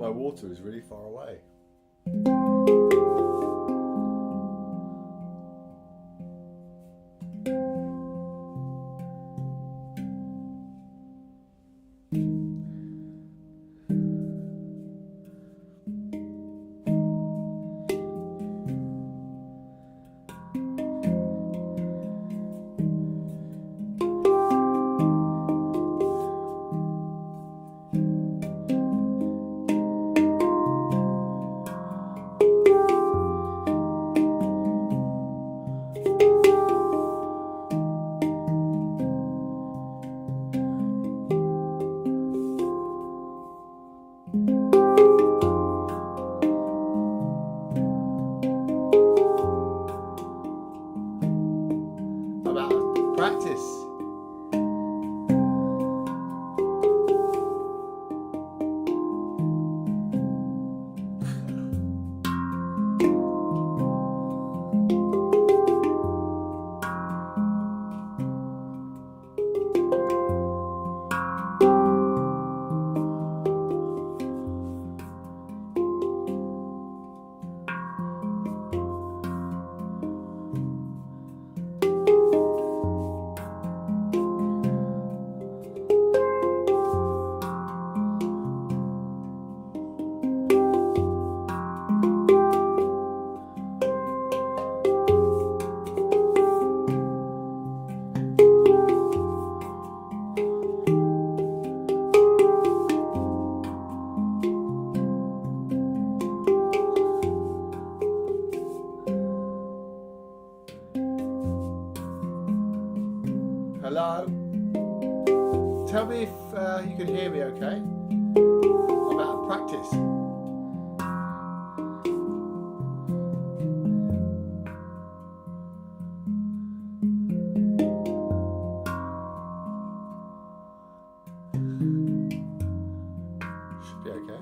my water is really far away. Practice. Hello? Tell me if you can hear me okay? I'm out of practice. Should be okay.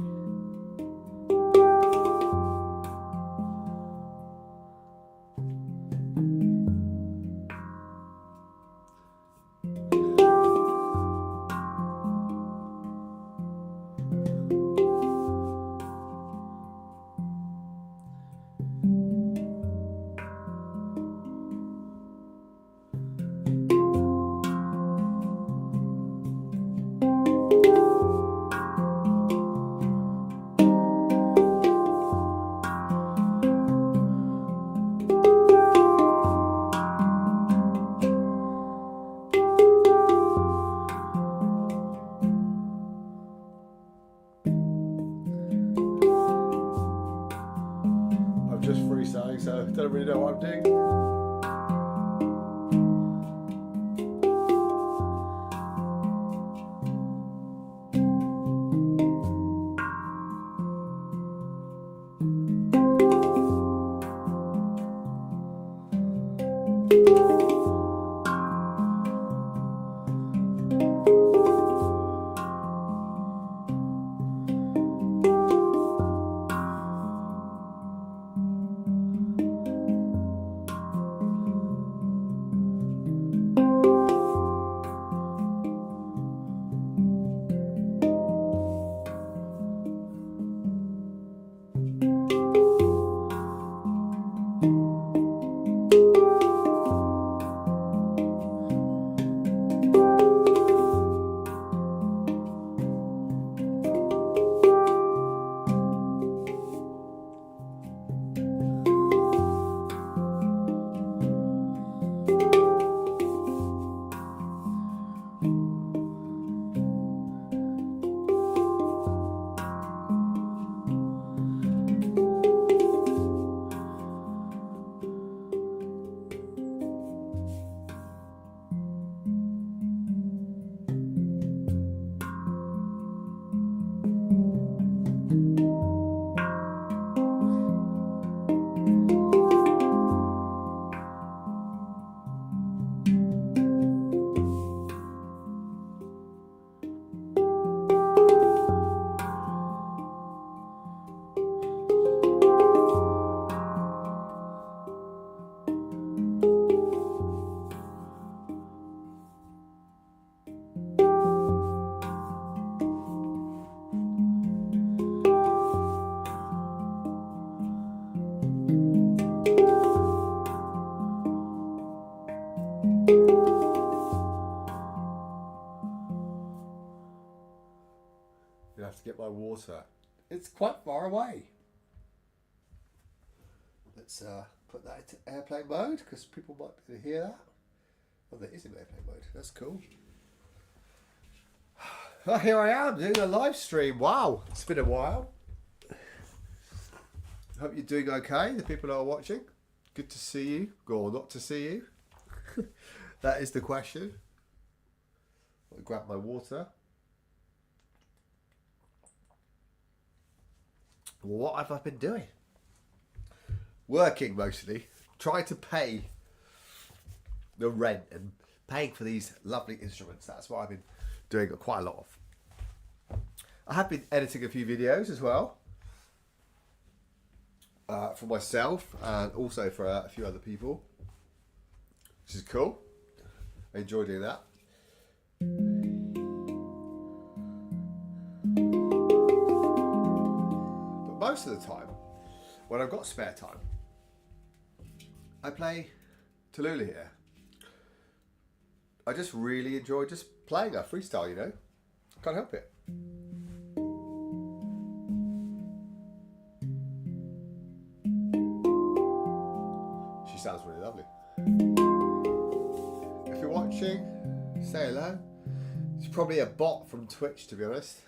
Just freestyling, so I don't really know what I'm doing. You'll have to get my water. It's quite far away. Let's put that into airplane mode because people might be able to hear that. Oh, there is in airplane mode. That's cool. Oh, here I am doing a live stream. Wow, it's been a while. Hope you're doing okay, the people that are watching. Good to see you, or not to see you. That is the question. I'll grab my water. Well, what have I been doing? Working mostly. Trying to pay the rent and paying for these lovely instruments. That's what I've been doing quite a lot of. I have been editing a few videos as well. For myself and also for a few other people. Which is cool. I enjoy doing that. But most of the time, when I've got spare time, I play Tallulah here. I just really enjoy just playing a freestyle, you know. Can't help it. She sounds really lovely. If you're watching, say hello. It's probably a bot from Twitch, to be honest.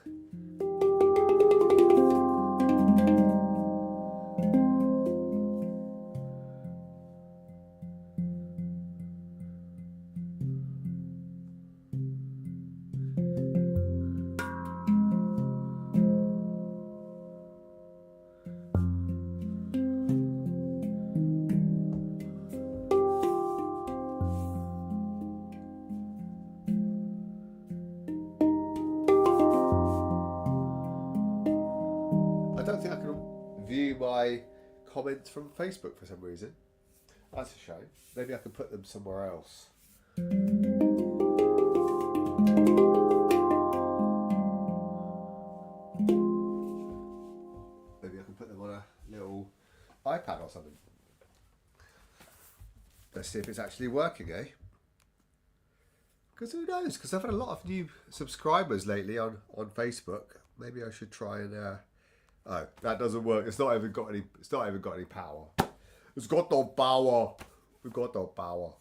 I don't think I can view my comments from Facebook for some reason. That's a shame. Maybe I can put them somewhere else. Maybe I can put them on a little iPad or something. Let's see if it's actually working, eh? Because who knows? Because I've had a lot of new subscribers lately on Facebook. Maybe I should try and. Oh, that doesn't work. It's not even got any. It's not even got any power. It's got no power. We've got no power.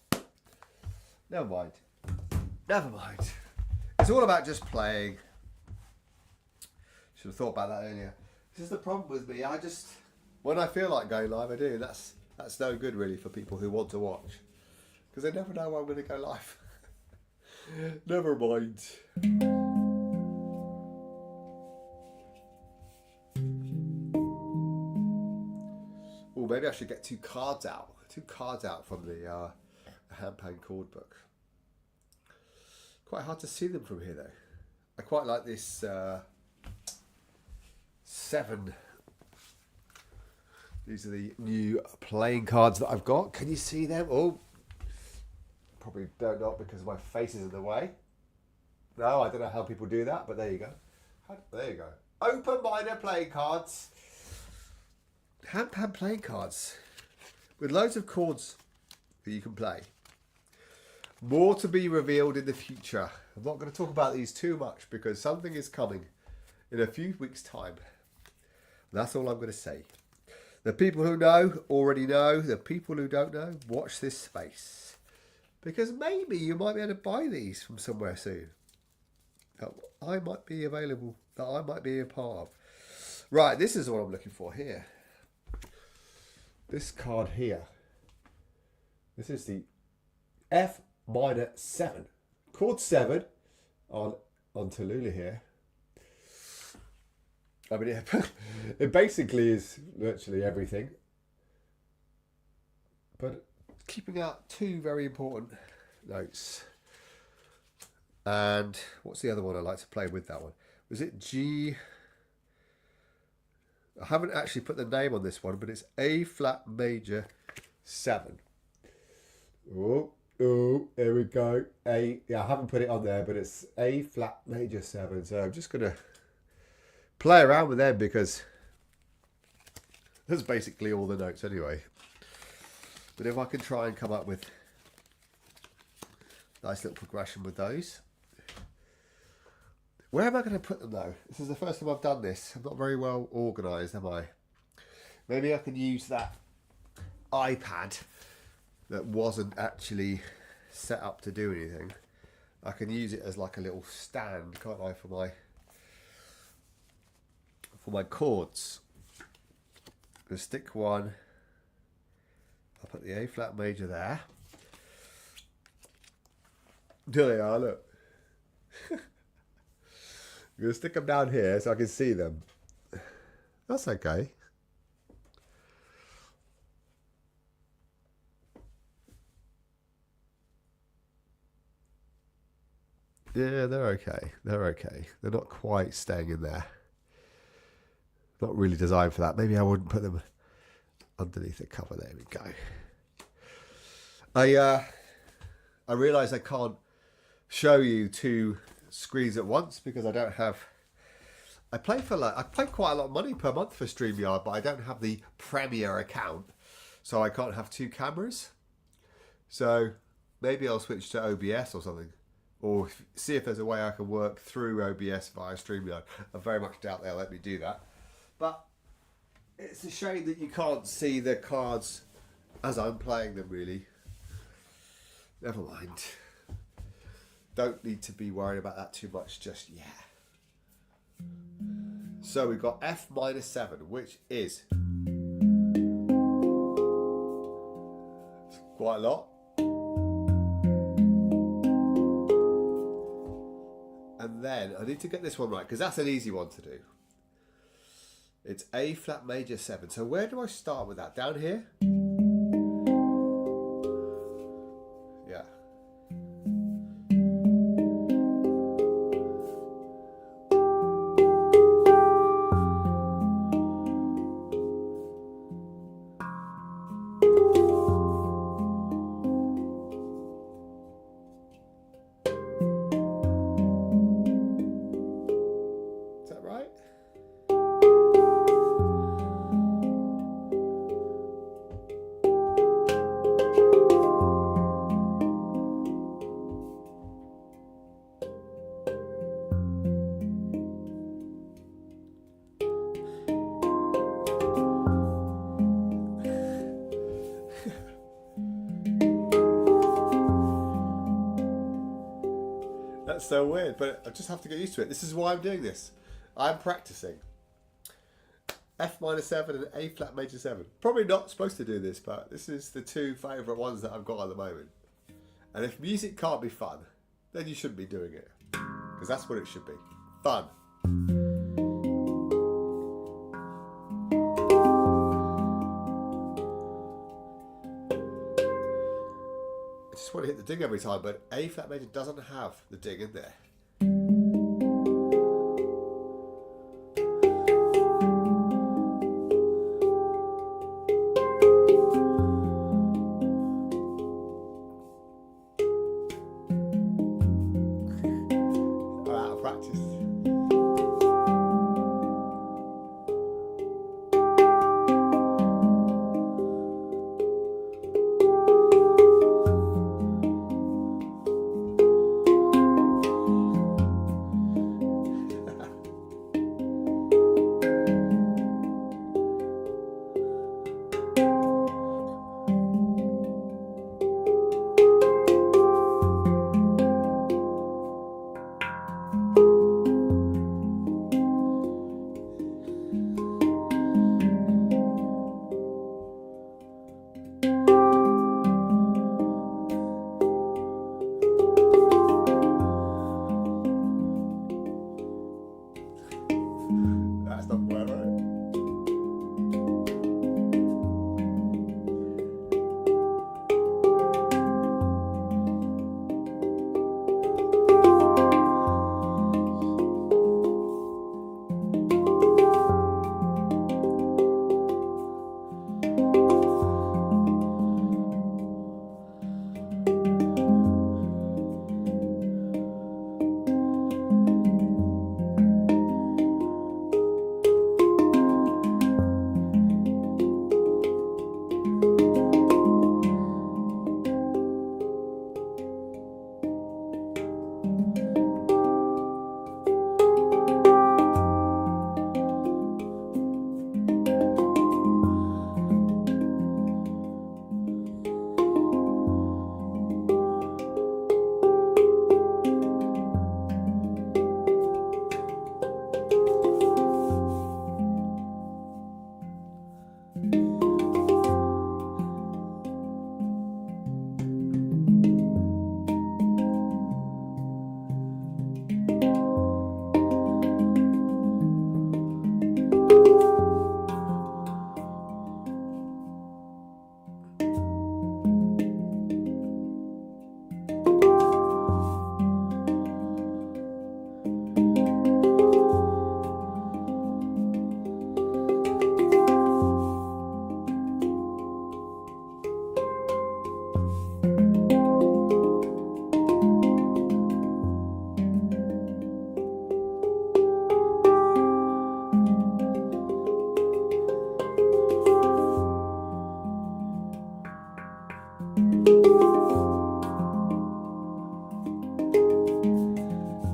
Never mind. Never mind. It's all about just playing. Should have thought about that earlier. This is the problem with me. I just when I feel like going live, I do. That's no good really for people who want to watch because they never know when I'm going to go live. Never mind. Oh, maybe I should get two cards out from the Handpan chord book. Quite hard to see them from here though. I quite like this 7. These are the new playing cards that I've got. Can you see them? Oh, probably don't know because my face is in the way. No, I don't know how people do that, but there you go. There you go. Open minor playing cards. Handpan playing cards with loads of chords that you can play. More to be revealed in the future. I'm not going to talk about these too much because something is coming in a few weeks' time. That's all I'm going to say. The people who know already know. The people who don't know, watch this space. Because maybe you might be able to buy these from somewhere soon. That I might be available, that I might be a part of. Right, this is what I'm looking for here. This card here. This is the F minor 7. Chord 7 on Tallulah here. I mean, it basically is virtually everything. But keeping out 2 very important notes. And what's the other one I like to play with that one? Was it G? I haven't actually put the name on this one, but it's A flat major 7. Oh, there we go. A, yeah, I haven't put it on there, but it's A flat major 7. So I'm just going to play around with them because that's basically all the notes anyway. But if I can try and come up with a nice little progression with those. Where am I going to put them though? This is the first time I've done this. I'm not very well organised, am I? Maybe I can use that iPad that wasn't actually set up to do anything. I can use it as like a little stand, can't I, for my chords. I'll stick one. I'll put the A flat major there. There they are, look. I'm going to stick them down here so I can see them. That's okay. Yeah, they're okay. They're okay. They're not quite staying in there. Not really designed for that. Maybe I wouldn't put them underneath the cover. There we go. I realise I can't show you two screens at once because I don't have. I pay quite a lot of money per month for StreamYard, but I don't have the Premier account, so I can't have two cameras. So maybe I'll switch to OBS or something, or see if there's a way I can work through OBS via StreamYard. I very much doubt they'll let me do that. But it's a shame that you can't see the cards as I'm playing them, really. Never mind. Don't need to be worried about that too much just yet. So we've got F minor 7, which is quite a lot. And then I need to get this one right because that's an easy one to do. It's A flat major 7. So where do I start with that? Down here? Yeah. Is that right? That's so weird, but I just have to get used to it. This is why I'm doing this. I'm practicing. F minor 7 and A flat major 7. Probably not supposed to do this, but this is the two favourite ones that I've got at the moment. And if music can't be fun, then you shouldn't be doing it. Because that's what it should be. Fun. I just want to hit the ding every time, but A flat major doesn't have the ding in there. I'm out of practice.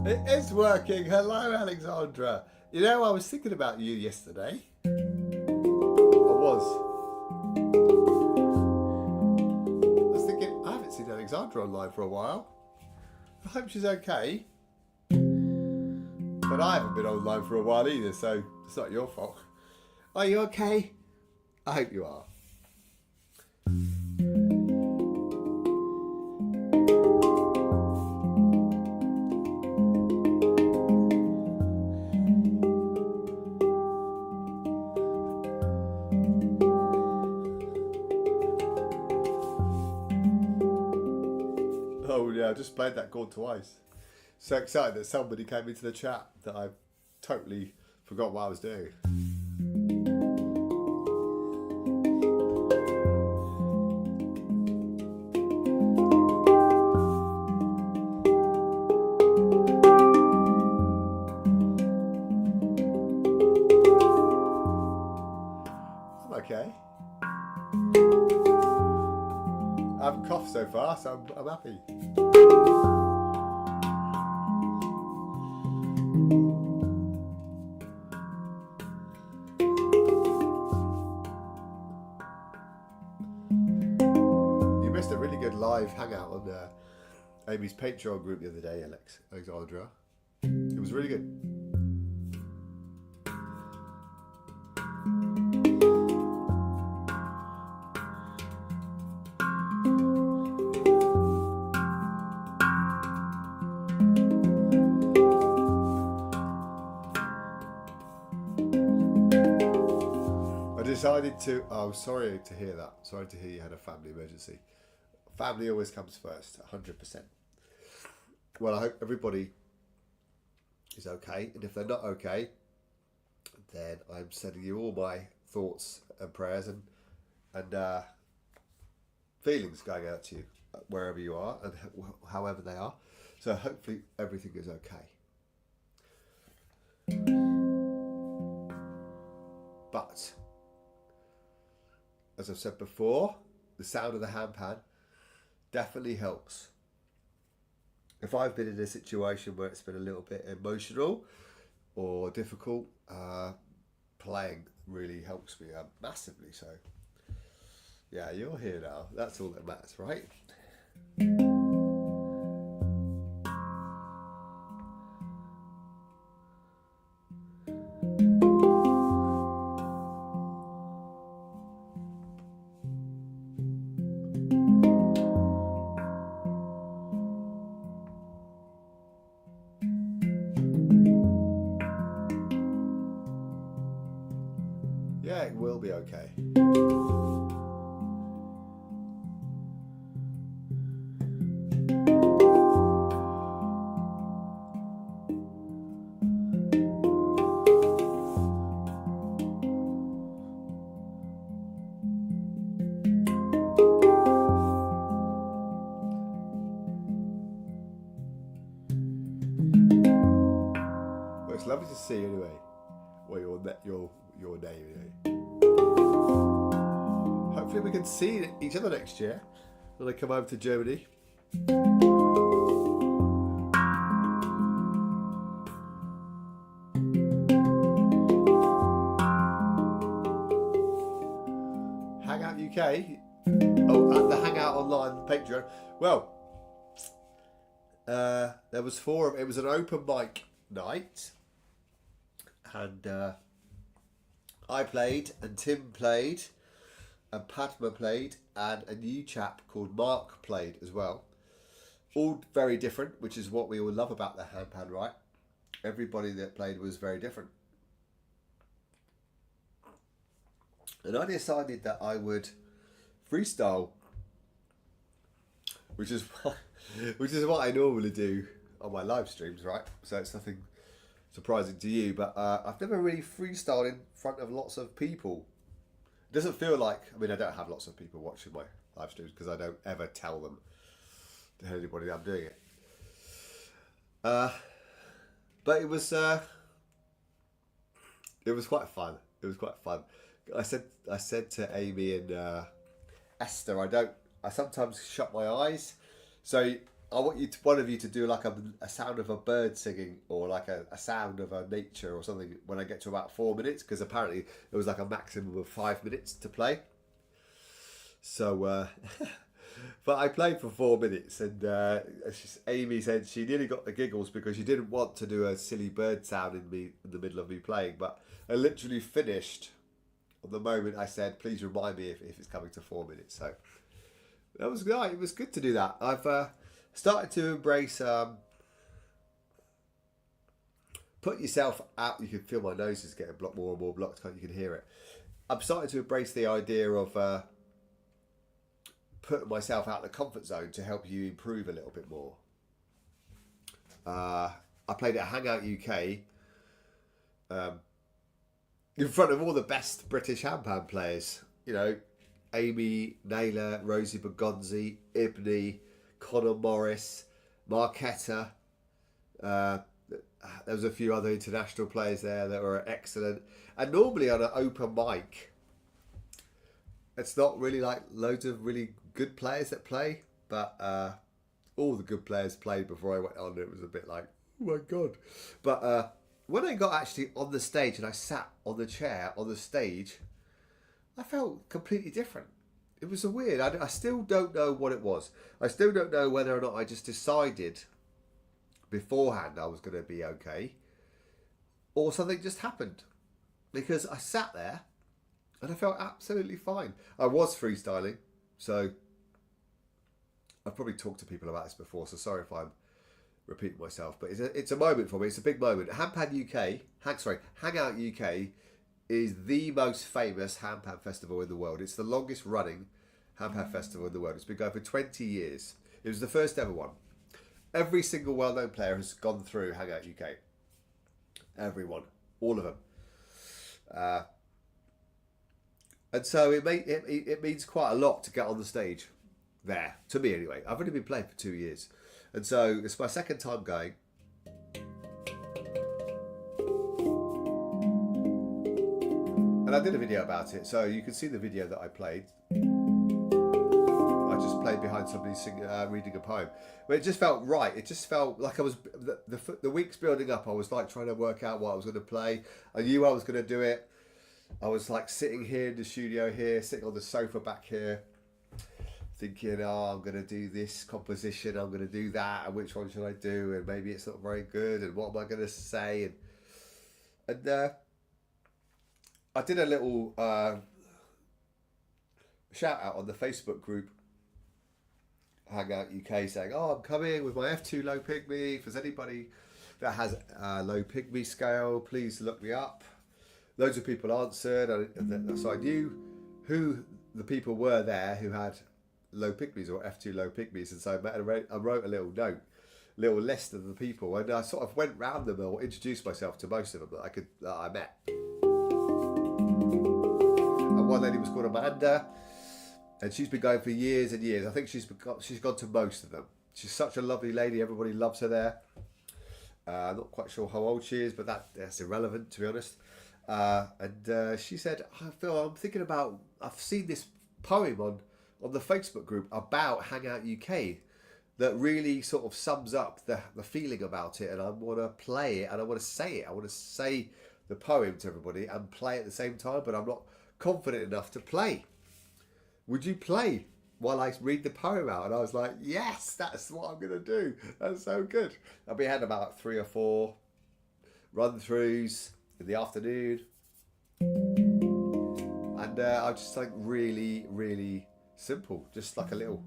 It is working. Hello, Alexandra. You know, I was thinking about you yesterday. I was thinking, I haven't seen Alexandra online for a while. I hope she's okay. But I haven't been online for a while either, so it's not your fault. Are you okay? I hope you are. Oh yeah, I just played that chord twice. So excited that somebody came into the chat that I totally forgot what I was doing. I'm okay. I haven't coughed so far, so I'm happy. You missed a really good live hangout on Amy's Patreon group the other day, Alexandra. It was really good. Decided to, oh, sorry to hear that. Sorry to hear you had a family emergency. Family always comes first, 100%. Well, I hope everybody is okay. And if they're not okay, then I'm sending you all my thoughts and prayers and feelings going out to you, wherever you are and however they are. So hopefully everything is okay. But as I've said before, the sound of the handpan definitely helps. If I've been in a situation where it's been a little bit emotional or difficult, playing really helps me massively. So, yeah, you're here now. That's all that matters, right? Yeah, it will be okay. Well, it's lovely to see you anyway. Well, your name anyway. Hopefully we can see each other next year when I come over to Germany. Hangout UK. Oh, at the Hangout online Patreon. Well, there was it was an open mic night, and I played, and Tim played, and Padma played, and a new chap called Mark played as well. All very different, which is what we all love about the handpan, right? Everybody that played was very different. And I decided that I would freestyle, which is what I normally do on my live streams, right? So it's nothing surprising to you, but I've never really freestyled in front of lots of people. It doesn't feel like, I mean, I don't have lots of people watching my live streams because I don't ever tell them to anybody that I'm doing it. But it was quite fun. It was quite fun. I said to Amy and Esther, I sometimes shut my eyes, so I want one of you to do like a sound of a bird singing, or like a sound of a nature or something when I get to about 4 minutes, because apparently it was like a maximum of 5 minutes to play. So, but I played for 4 minutes, and Amy said she nearly got the giggles because she didn't want to do a silly bird sound in the middle of me playing, but I literally finished on the moment I said, please remind me if it's coming to 4 minutes. So that was good. It was good to do that. I've started to embrace put yourself out. You can feel my nose is getting blocked, more and more blocked. You can hear it. I'm starting to embrace the idea of putting myself out of the comfort zone to help you improve a little bit more. I played at Hangout UK in front of all the best British handpan players. You know, Amy, Naylor, Rosie Bergonzi, Ibney, Conor Morris, Marquetta. There was a few other international players there that were excellent. And normally on an open mic, it's not really like loads of really good players that play, but all the good players played before I went on. It was a bit like, oh my God. But when I got actually on the stage and I sat on the chair on the stage, I felt completely different. It was weird. I still don't know what it was. I still don't know whether or not I just decided beforehand I was going to be okay, or something just happened, because I sat there and I felt absolutely fine. I was freestyling, so I've probably talked to people about this before, so sorry if I'm repeating myself, but it's a moment for me. It's a big moment. Hangout UK is the most famous handpan festival in the world. It's the longest running handpan festival in the world. It's been going for 20 years. It was the first ever one. Every single well-known player has gone through Hangout UK. Everyone. All of them. And so it means quite a lot to get on the stage there, to me anyway. I've only been playing for 2 years. And so it's my second time going. And I did a video about it, so you can see the video that I played. I just played behind somebody reading a poem. But it just felt right. It just felt like I was, the weeks building up, I was like trying to work out what I was going to play. I knew I was going to do it. I was like sitting here in the studio here, sitting on the sofa back here, thinking, oh, I'm going to do this composition, I'm going to do that, and which one should I do, and maybe it's not very good, and what am I going to say, and I did a little shout out on the Facebook group Hangout UK saying, oh, I'm coming with my F2 low pygmy. If there's anybody that has a low pygmy scale, please look me up. Loads of people answered, so I knew who the people were there who had low pygmies or F2 low pygmies, and so I wrote a little note, little list of the people, and I sort of went round them or introduced myself to most of them that I met. And one lady was called Amanda, and she's been going for years and years. I think she's gone to most of them. She's such a lovely lady. Everybody loves her there. Not quite sure how old she is, but that's irrelevant, to be honest. And she said, I'm thinking about, I've seen this poem on the Facebook group about Hangout UK that really sort of sums up the feeling about it, and I want to play it and I want to say it. I want to say the poem to everybody and play at the same time, but I'm not confident enough to play. Would you play while I read the poem out? And I was like, yes, that's what I'm going to do. That's so good. And we had about 3 or 4 run-throughs in the afternoon. And I was just like really, really simple. Just like a little...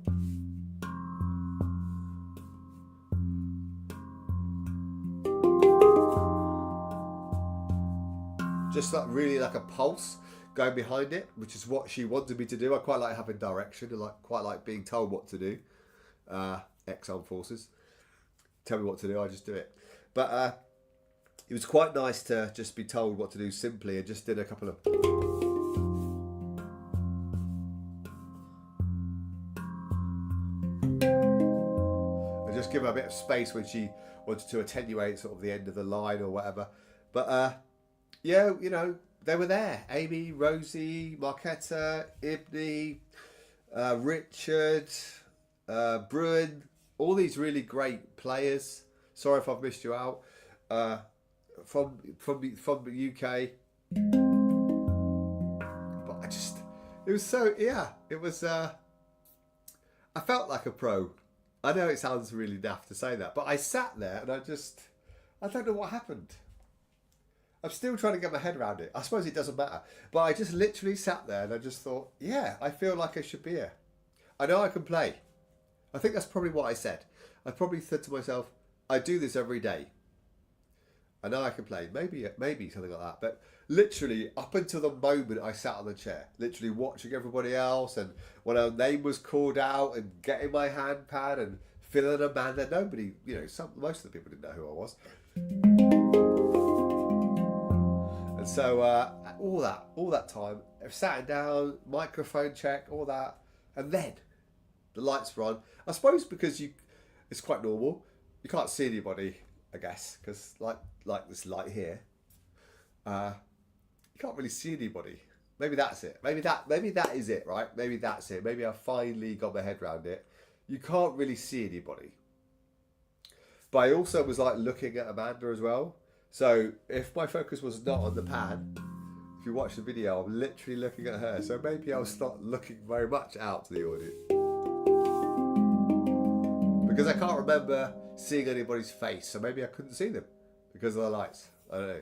just like really like a pulse, going behind it, which is what she wanted me to do. I quite like having direction, and quite like being told what to do. Ex-armed forces tell me what to do, I just do it. But it was quite nice to just be told what to do simply, and just did a couple of. And just give her a bit of space when she wanted to attenuate sort of the end of the line or whatever. But yeah, you know, they were there. Amy, Rosie, Marketa, Ibni, Richard, Bruin, all these really great players. Sorry if I've missed you out. From the UK. But it was so, yeah, it was, I felt like a pro. I know it sounds really daft to say that, but I sat there and I don't know what happened. I'm still trying to get my head around it. I suppose it doesn't matter. But I just literally sat there and I just thought, yeah, I feel like I should be here. I know I can play. I think that's probably what I said. I probably said to myself, I do this every day. I know I can play. Maybe something like that. But literally, up until the moment I sat on the chair, literally watching everybody else, and when our name was called out, and getting my handpan and filling a man there, nobody, you know, most of the people didn't know who I was. And so all that time, sat down, microphone check, all that, and then the lights were on. I suppose because it's quite normal. You can't see anybody, I guess, because like this light here, you can't really see anybody. Maybe that's it. Maybe that is it, right? Maybe that's it. Maybe I finally got my head around it. You can't really see anybody. But I also was like looking at Amanda as well. So if my focus was not on the pan, if you watch the video, I'm literally looking at her. So maybe I was not looking very much out to the audience. Because I can't remember seeing anybody's face. So maybe I couldn't see them because of the lights. I don't know.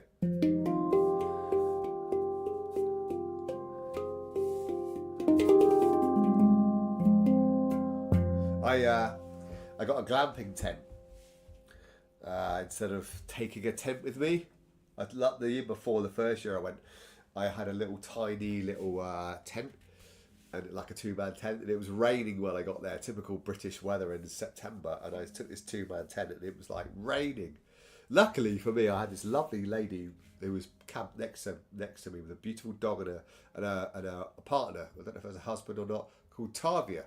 I got a glamping tent instead of taking a tent with me. The year before, the first year I went, I had a tiny little tent, and like a 2-man tent, and it was raining when I got there. Typical British weather in September, and I took this 2-man tent, and it was like raining. Luckily for me, I had this lovely lady who was camped next to me with a beautiful dog and a partner. I don't know if it was a husband or not, called Tavia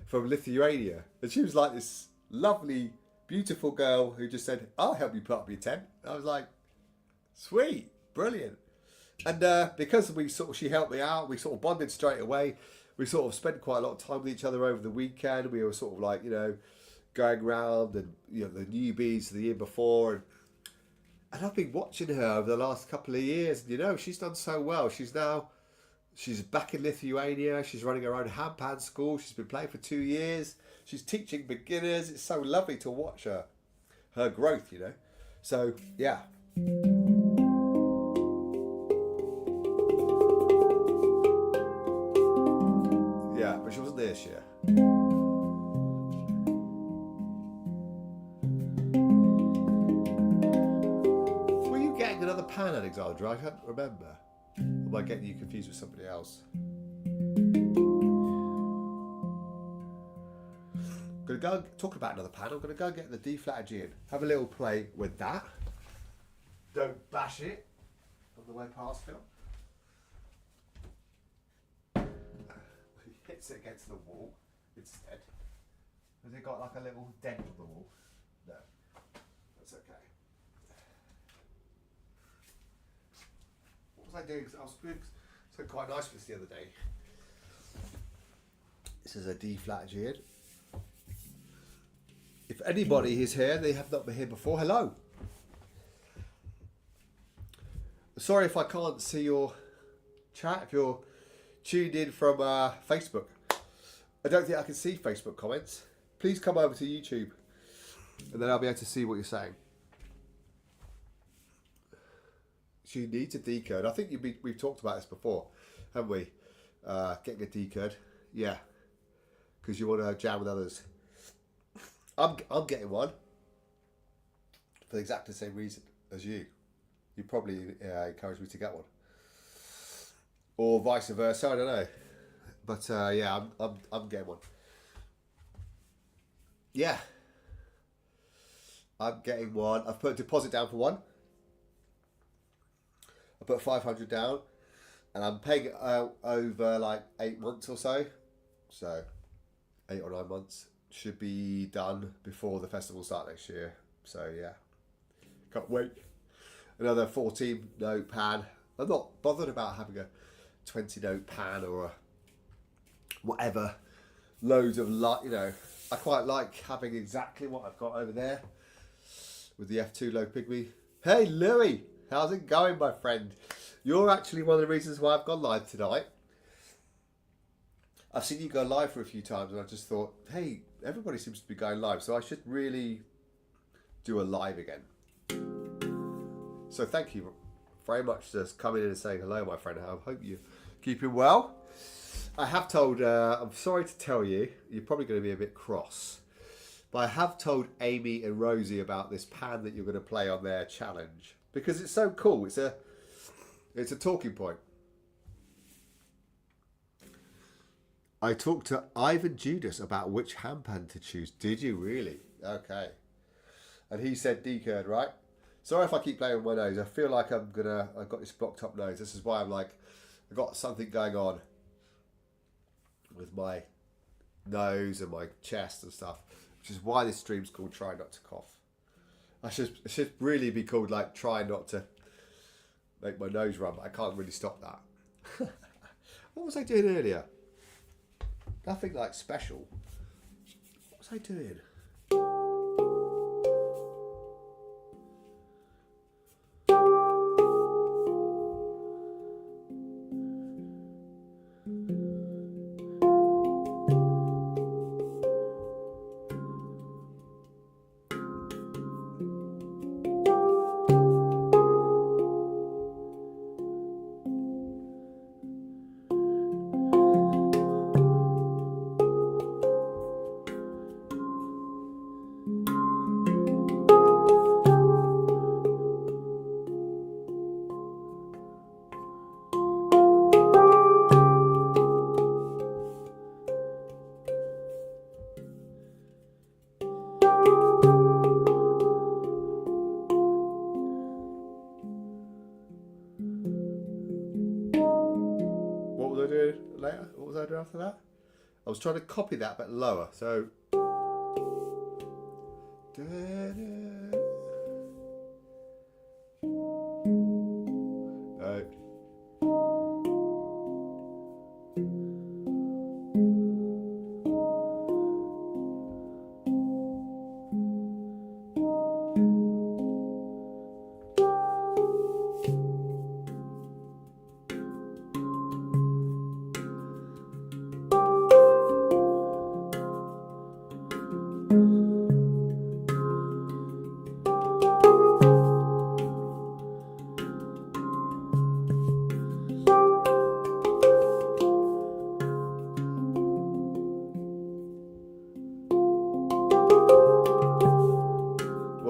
from Lithuania, and she was like this lovely, beautiful girl who just said, "I'll help you put up your tent." I was like, "Sweet, brilliant." And because she helped me out, we sort of bonded straight away. We sort of spent quite a lot of time with each other over the weekend. We were sort of like, you know, going around and, you know, the newbies the year before. And I've been watching her over the last couple of years. And, you know, she's done so well. She's back in Lithuania. She's running her own Handpan school. She's been playing for 2 years. She's teaching beginners. It's so lovely to watch her growth, you know. So, yeah. Yeah, but she wasn't there this year. Were you getting another pan, Alexandra? I can't remember. Or am I getting you confused with somebody else? I'm going to go talk about another pan. I'm going to go get the D flat G in. Have a little play with that. Don't bash it on the way past, Phil. Hits it against the wall instead. Has it got like a little dent on the wall? No, that's okay. What was I doing? I was doing something quite nice for this the other day. This is a D flat G. If anybody is here, they have not been here before. Hello. Sorry if I can't see your chat. If you're tuned in from Facebook, I don't think I can see Facebook comments. Please come over to YouTube, and then I'll be able to see what you're saying. So you need to decode. I think we've talked about this before, haven't we? Getting a decode, yeah, because you want to jam with others. I'm getting one for exactly the same reason as you. You probably encouraged me to get one. or vice versa. I don't know, but yeah, I'm getting one. Yeah, I'm getting one. I've put a deposit down for one. I put 500 down, and I'm paying it over like 8 months or so. So 8 or 9 months should be done before the festival start next year. So yeah, can't wait. Another 14 note pan. I'm not bothered about having a 20 note pan or a whatever. Loads of light, you know. I quite like having exactly what I've got over there with the F2 low pygmy. Hey Louis, how's it going, my friend? You're actually one of the reasons why I've gone live tonight. I've seen you go live for a few times and I just thought, hey, everybody seems to be going live, so I should really do a live again. So thank you very much for just coming in and saying hello, my friend. I hope you're keeping well. I have told, I'm sorry to tell you, you're probably going to be a bit cross, but I have told Amy and Rosie about this pan that you're going to play on their challenge because it's so cool. It's a talking point. I talked to Ivan Judas about which handpan to choose. Did you really? Okay. And he said D-curd, right? Sorry if I keep playing with my nose. I feel like I've got this blocked up nose. This is why I'm like, I've got something going on with my nose and my chest and stuff, which is why this stream's called Try Not to Cough. It should really be called like Try Not to Make My Nose Run, but I can't really stop that. What was I doing earlier? Nothing like special. What was I doing? Later? What was I doing after that? I was trying to copy that but lower. So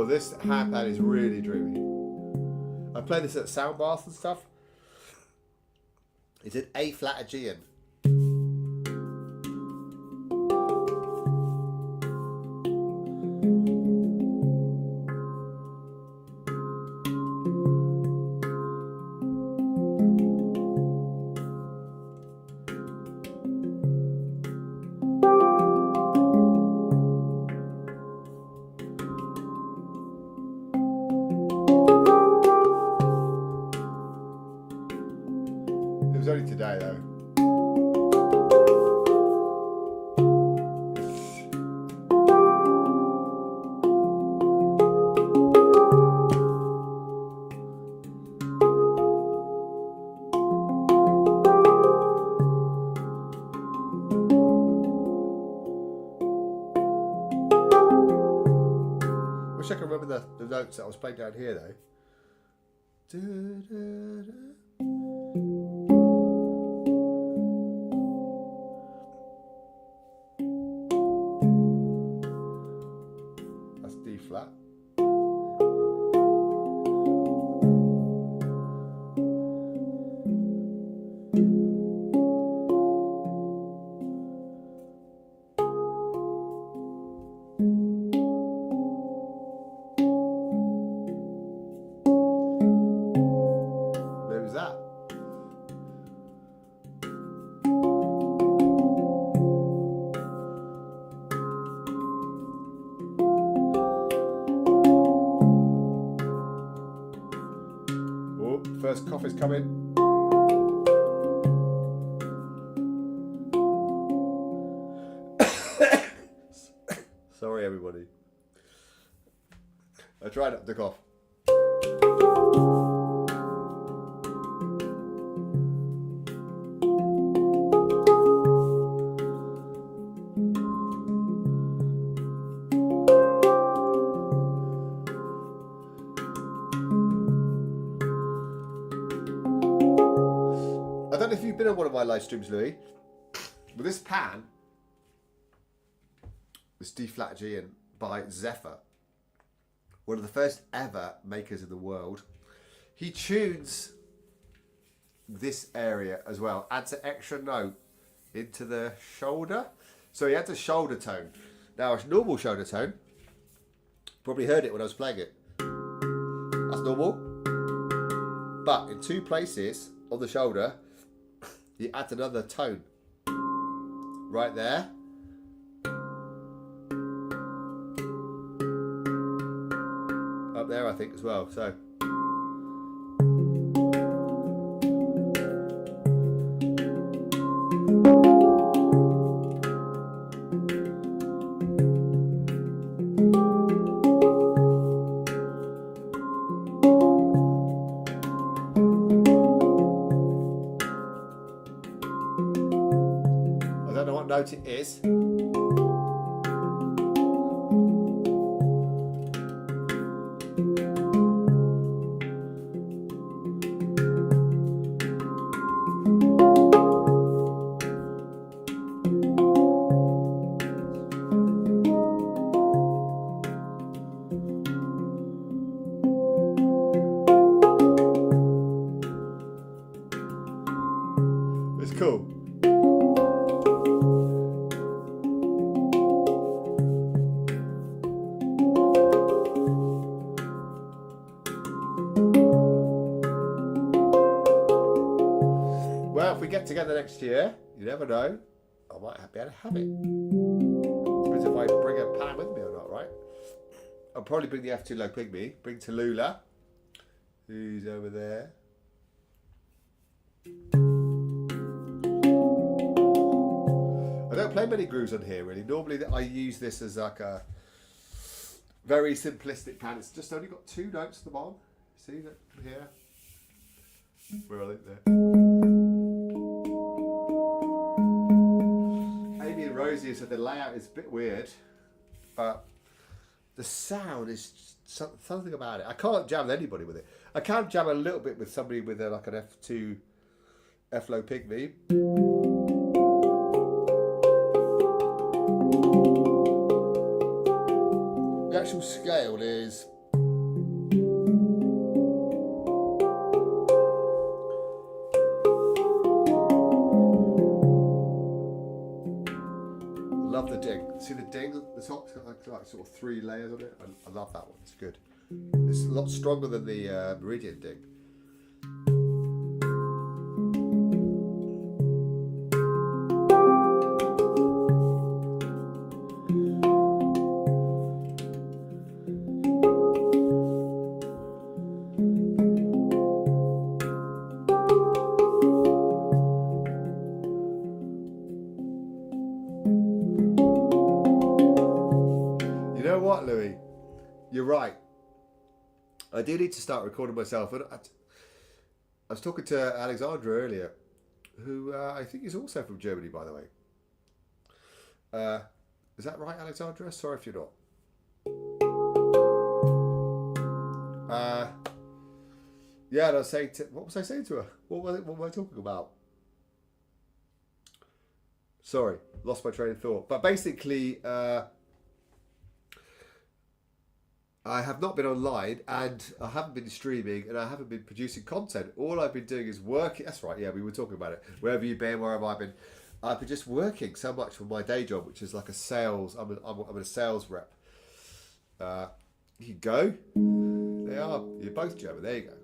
this handpan is really dreamy. I play this at sound baths and stuff. It's an A flat Aegean. It was only today though. Wish I could remember the notes that I was playing down here though. That's D flat. First cough is coming. Sorry, everybody. I tried not to cough. I don't know if you've been on one of my live streams, Louis, but this pan, this D flat G by Zephyr, one of the first ever makers in the world, he tunes this area as well, adds an extra note into the shoulder. So he adds a shoulder tone. Now a normal shoulder tone, probably heard it when I was playing it. That's normal. But in two places on the shoulder, he adds another tone. Right there. Up there, I think, as well. So. I don't know what note it is. It's cool. Well, if we get together next year, you never know, I might be able to have it. Depends if I bring a pan with me or not, right? I'll probably bring the F2 Low Pygmy, bring Tallulah, who's over there. I don't play many grooves on here really. Normally I use this as like a very simplistic pan. It's just only got two notes at the bottom. See that from here? Where are they there? Amy and Rosie said the layout is a bit weird, but the sound is something about it. I can't jam with anybody with it. I can jam a little bit with somebody with like an F2 F Low Pygmy. The actual scale is love the ding. See the ding? The top's got like sort of 3 layers on it. I love that one. It's good. It's a lot stronger than the Meridian ding. You know what, Louis? You're right. I do need to start recording myself. And I was talking to Alexandra earlier, who I think is also from Germany, by the way. Is that right, Alexandra? Sorry if you're not. Yeah, and I was saying what was I saying to her? What was I talking about? Sorry, lost my train of thought. But basically, I have not been online, and I haven't been streaming, and I haven't been producing content. All I've been doing is working. That's right, yeah, we were talking about it. Where have you been? Where have I been? I've been just working so much for my day job, which is like a sales. I'm a sales rep. You go. They are. You're both German. There you go.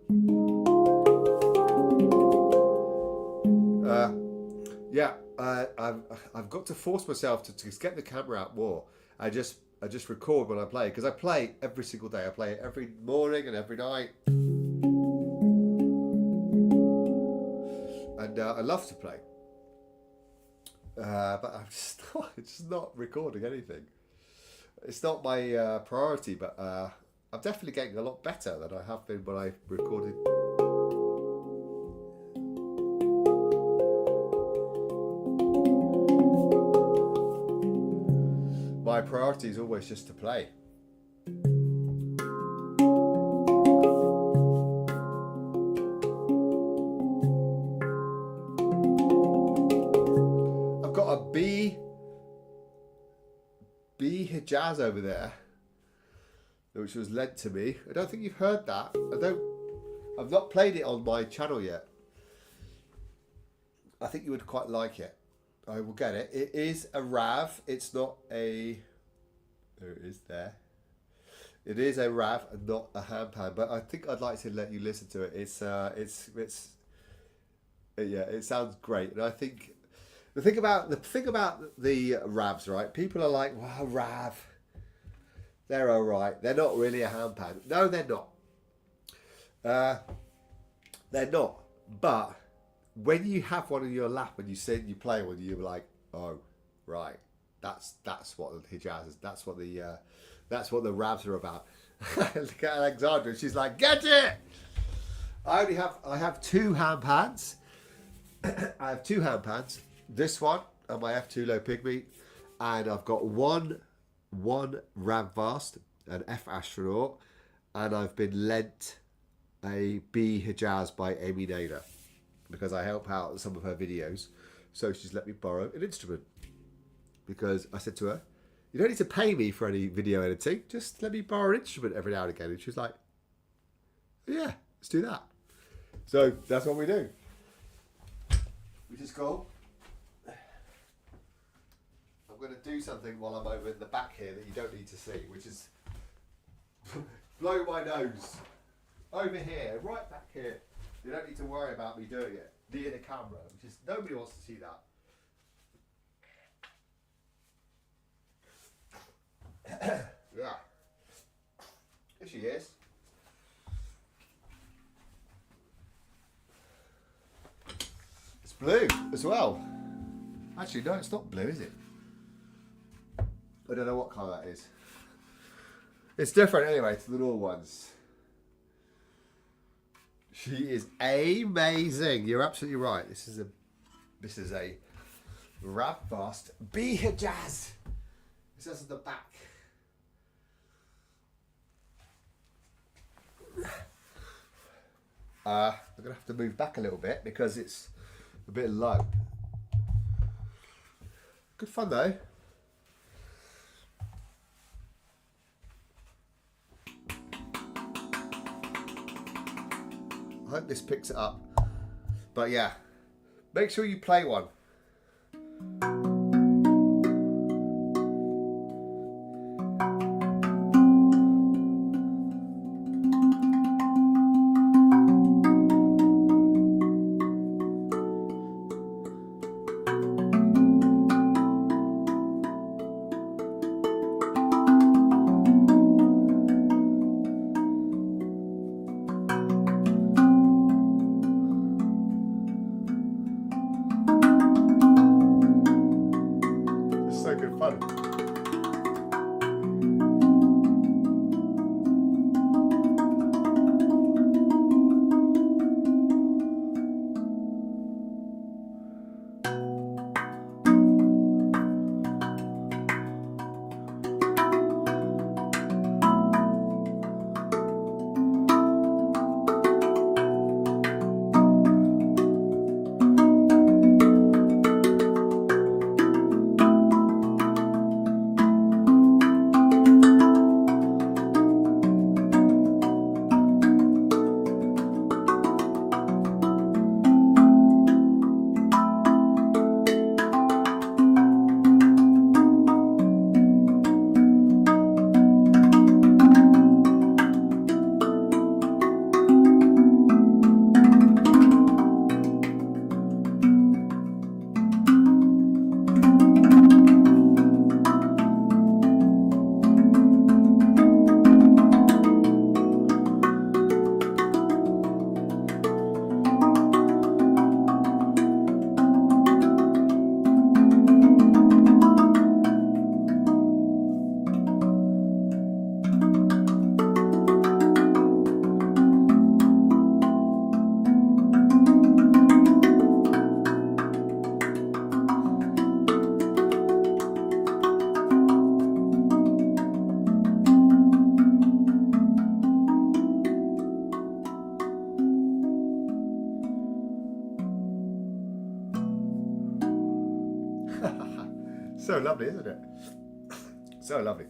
Yeah, I've got to force myself to get the camera out more. I just record when I play, because I play every single day. I play it every morning and every night. and I love to play. But I'm just not recording anything. It's not my priority, but I'm definitely getting a lot better than I have been when I recorded. My priority is always just to play. I've got a B Hijaz over there, which was lent to me. I don't think you've heard that. I've not played it on my channel yet. I think you would quite like it. I will get it. It is a Rav. It's not a... There it is there. It is a Rav and not a Handpan. But I think I'd like to let you listen to it. Yeah, it sounds great. And I think the thing about the Ravs, right? People are like, wow, Rav. They're all right. They're not really a Handpan. No, they're not. They're not. But when you have one in your lap and you sit and you play one, you're like, oh, right, that's what the Hijaz is. That's what the Ravs are about. Look at Alexandra. She's like, get it. I have two Handpans. I have two Handpans. This one and my F2 low pygmy, and I've got one Rav Vast, an F astronaut, and I've been lent a B Hijaz by Amy Naylor, because I help out in some of her videos. So she's let me borrow an instrument, because I said to her, you don't need to pay me for any video editing, just let me borrow an instrument every now and again. And she was like, yeah, let's do that. So that's what we do, which is cool. I'm going to do something while I'm over in the back here that you don't need to see, which is blow my nose. Over here, right back here. You don't need to worry about me doing it near the camera, which is, nobody wants to see that. Yeah. Here she is. It's blue as well. Actually, no, it's not blue, is it? I don't know what colour that is. It's different anyway to the normal ones. She is amazing. You're absolutely right. This is a Rav Vast B Hijaz. It says at the back. I'm gonna have to move back a little bit because it's a bit low. Good fun though. I hope this picks it up. But yeah, make sure you play one. So lovely, isn't it? So lovely.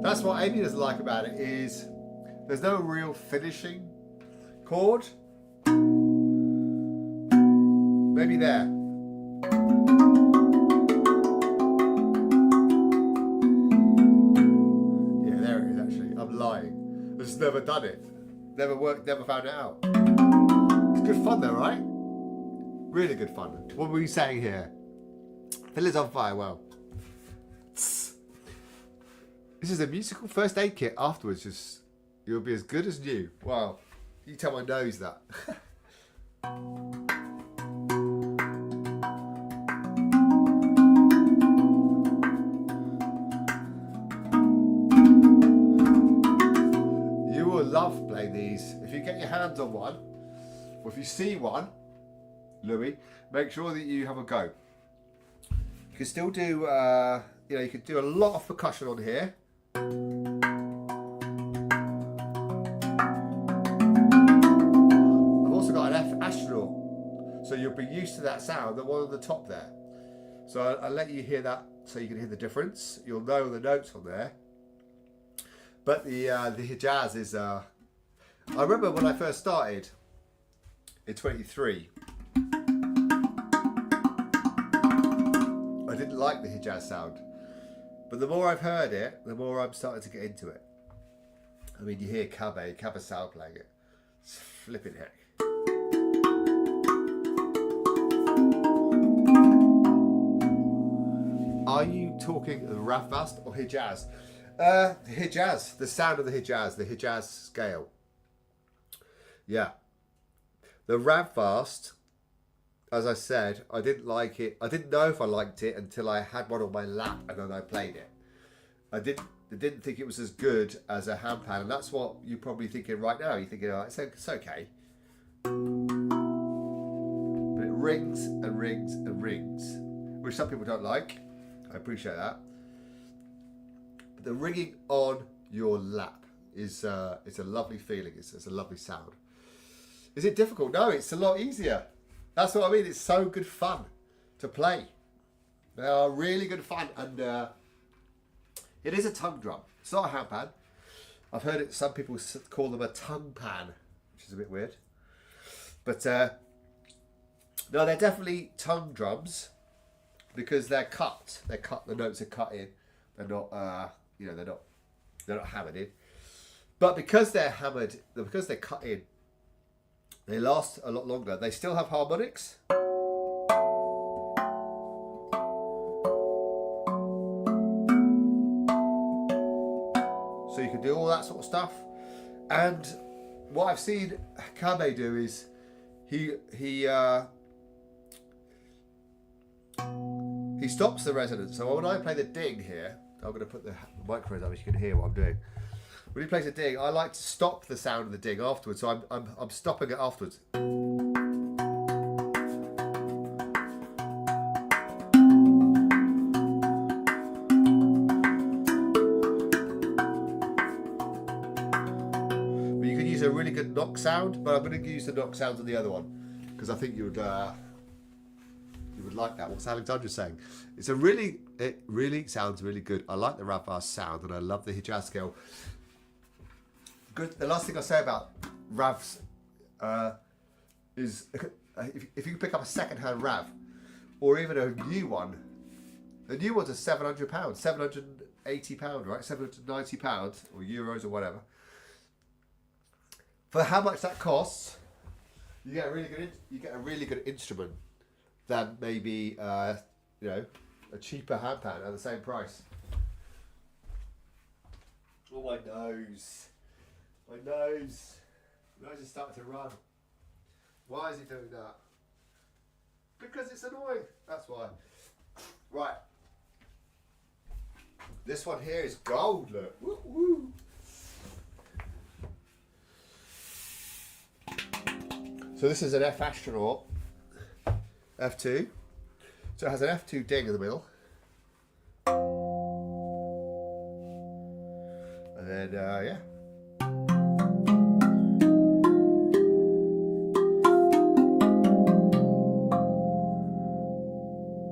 That's what Amy doesn't like about it, is there's no real finishing chord. Maybe there. Yeah, there it is actually. I'm lying. I've just never done it. Never worked, never found it out. It's good fun though, right? Really good fun. What were we saying here? Phil is on fire, well. This is a musical first aid kit. Afterwards, just you'll be as good as new. Wow. You tell my nose that. You will love playing these. If you get your hands on one, or if you see one, Louis, make sure that you have a go. You can still do, you can do a lot of percussion on here. I've also got an F astronaut, so you'll be used to that sound, the one on the top there. So I'll let you hear that so you can hear the difference. You'll know the notes on there. But the Hijaz is, I remember when I first started in 23, I didn't like the Hijaz sound. But the more I've heard it, the more I'm starting to get into it. I mean, you hear Kabe Sal playing it. It's flipping heck. Are you talking the Rav Vast or Hijaz? The Hijaz, the sound of the Hijaz scale. Yeah. The Rav Vast, as I said, I didn't like it. I didn't know if I liked it until I had one on my lap and then I played it. I didn't think it was as good as a handpan, and that's what you're probably thinking right now. You're thinking, oh, it's okay. But it rings and rings and rings, which some people don't like. I appreciate that. But the ringing on your lap is it's a lovely feeling. It's a lovely sound. Is it difficult? No, it's a lot easier. That's what I mean. It's so good fun to play. They are really good fun, and it is a tongue drum. It's not a handpan. I've heard it. Some people call them a tongue pan, which is a bit weird. But no, they're definitely tongue drums because they're cut. They're cut. The notes are cut in. They're not. They're not hammered in. But because they're hammered, because they're cut in, they last a lot longer. They still have harmonics. So you can do all that sort of stuff. And what I've seen Kabe do is he stops the resonance. So when I play the ding here, I'm going to put the microphone up so you can hear what I'm doing. When he plays a ding, I like to stop the sound of the ding afterwards. So I'm stopping it afterwards. But you can use a really good knock sound, but I'm going to use the knock sounds on the other one because I think you would like that. What's Alexandra saying? It really sounds really good. I like the Ravas sound and I love the Hijaz scale. Good. The last thing I'll say about Ravs is if you pick up a second-hand Rav, or even a new one. The new ones are £700, £780, right? £790 or euros or whatever. For how much that costs, you get a really good instrument than maybe you know, a cheaper handpan at the same price. Oh, my nose. My nose. My nose is starting to run. Why is it doing that? Because it's annoying. That's why. Right. This one here is gold, look. Woo woo. So this is an F astronaut. F2. So it has an F2 ding in the middle. And then, yeah.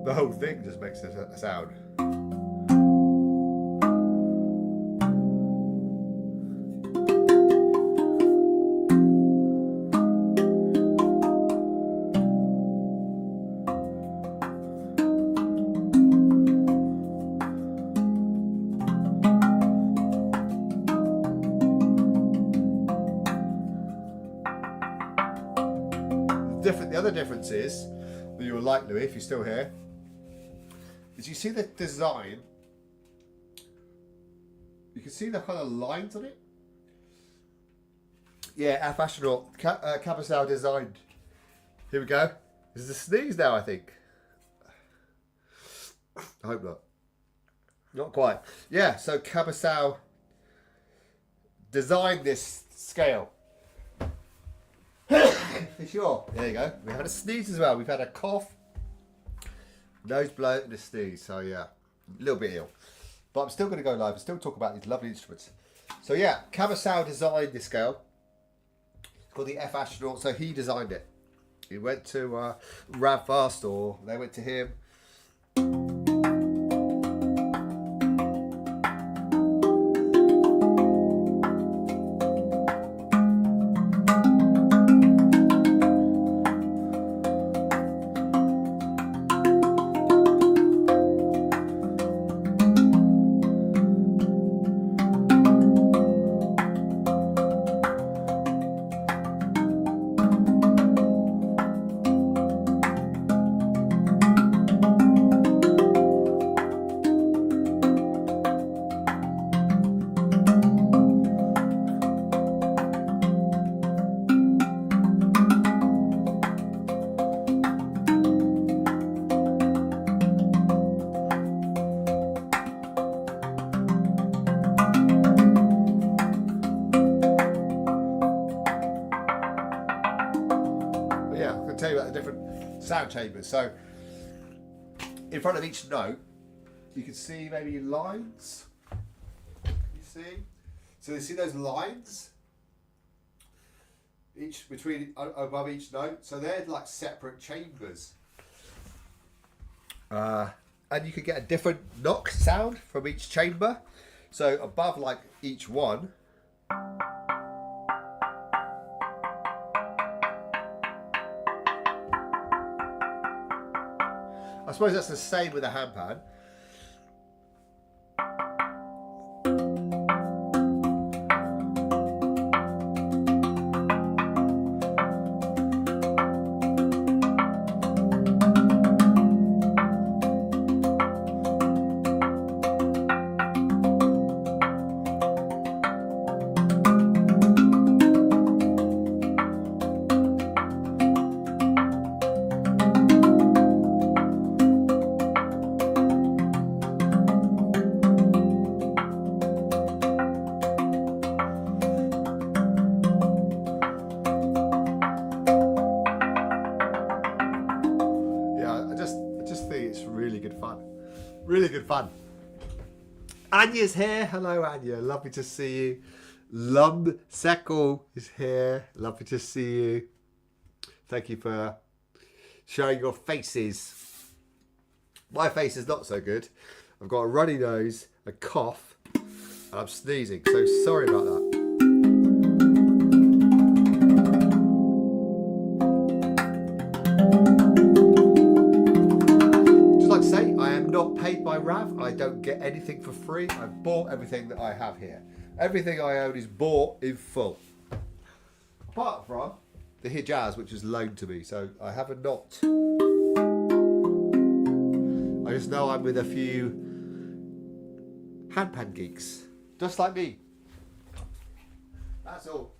The whole thing just makes a sound. The other difference is, that you will like, Louis, if you're still here, is you see the design, you can see the kind of lines on it. Yeah, F astronaut, Cabasau designed. Here we go. This is a sneeze now, I think. I hope not. Not quite. Yeah, so Cabasau designed this scale. For sure. There you go. We had a sneeze as well. We've had a cough, nose blow, and a sneeze. So yeah, a little bit ill. But I'm still going to go live and still talk about these lovely instruments. So yeah, Cabasau designed this scale. It's called the F Astronaut. So he designed it. He went to Rav Fast, or they went to him. Tell you about the different sound chambers. So in front of each note you can see maybe lines. You see? So you see those lines each between above each note. So they're like separate chambers. And you can get a different knock sound from each chamber. So above like each one, I suppose that's the same with a handpan. Really good fun. Anya's here. Hello, Anya. Lovely to see you. Lum Sekol is here. Lovely to see you. Thank you for showing your faces. My face is not so good. I've got a runny nose, a cough, and I'm sneezing. So sorry about that. I don't get anything for free. I've bought everything that I have here. Everything I own is bought in full. Apart from the Hijaz, which is loaned to me, so I have a knot. I just know I'm with a few handpan geeks, just like me. That's all.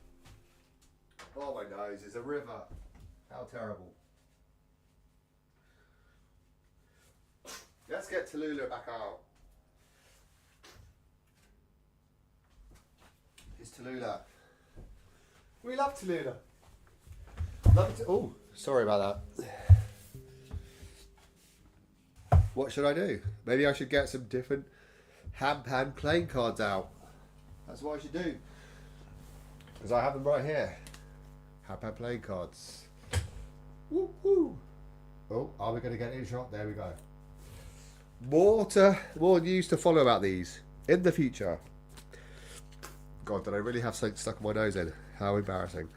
Oh, my nose is a river. How terrible. Let's get Tallulah back out. It's Tallulah. We love Tallulah. Love it. Oh, sorry about that. What should I do? Maybe I should get some different Handpan playing cards out. That's what I should do. Because I have them right here. Handpan playing cards. Woo woo. Oh, are we going to get in shot? There we go. More news to follow about these in the future. God, did I really have something stuck in my nose in? How embarrassing.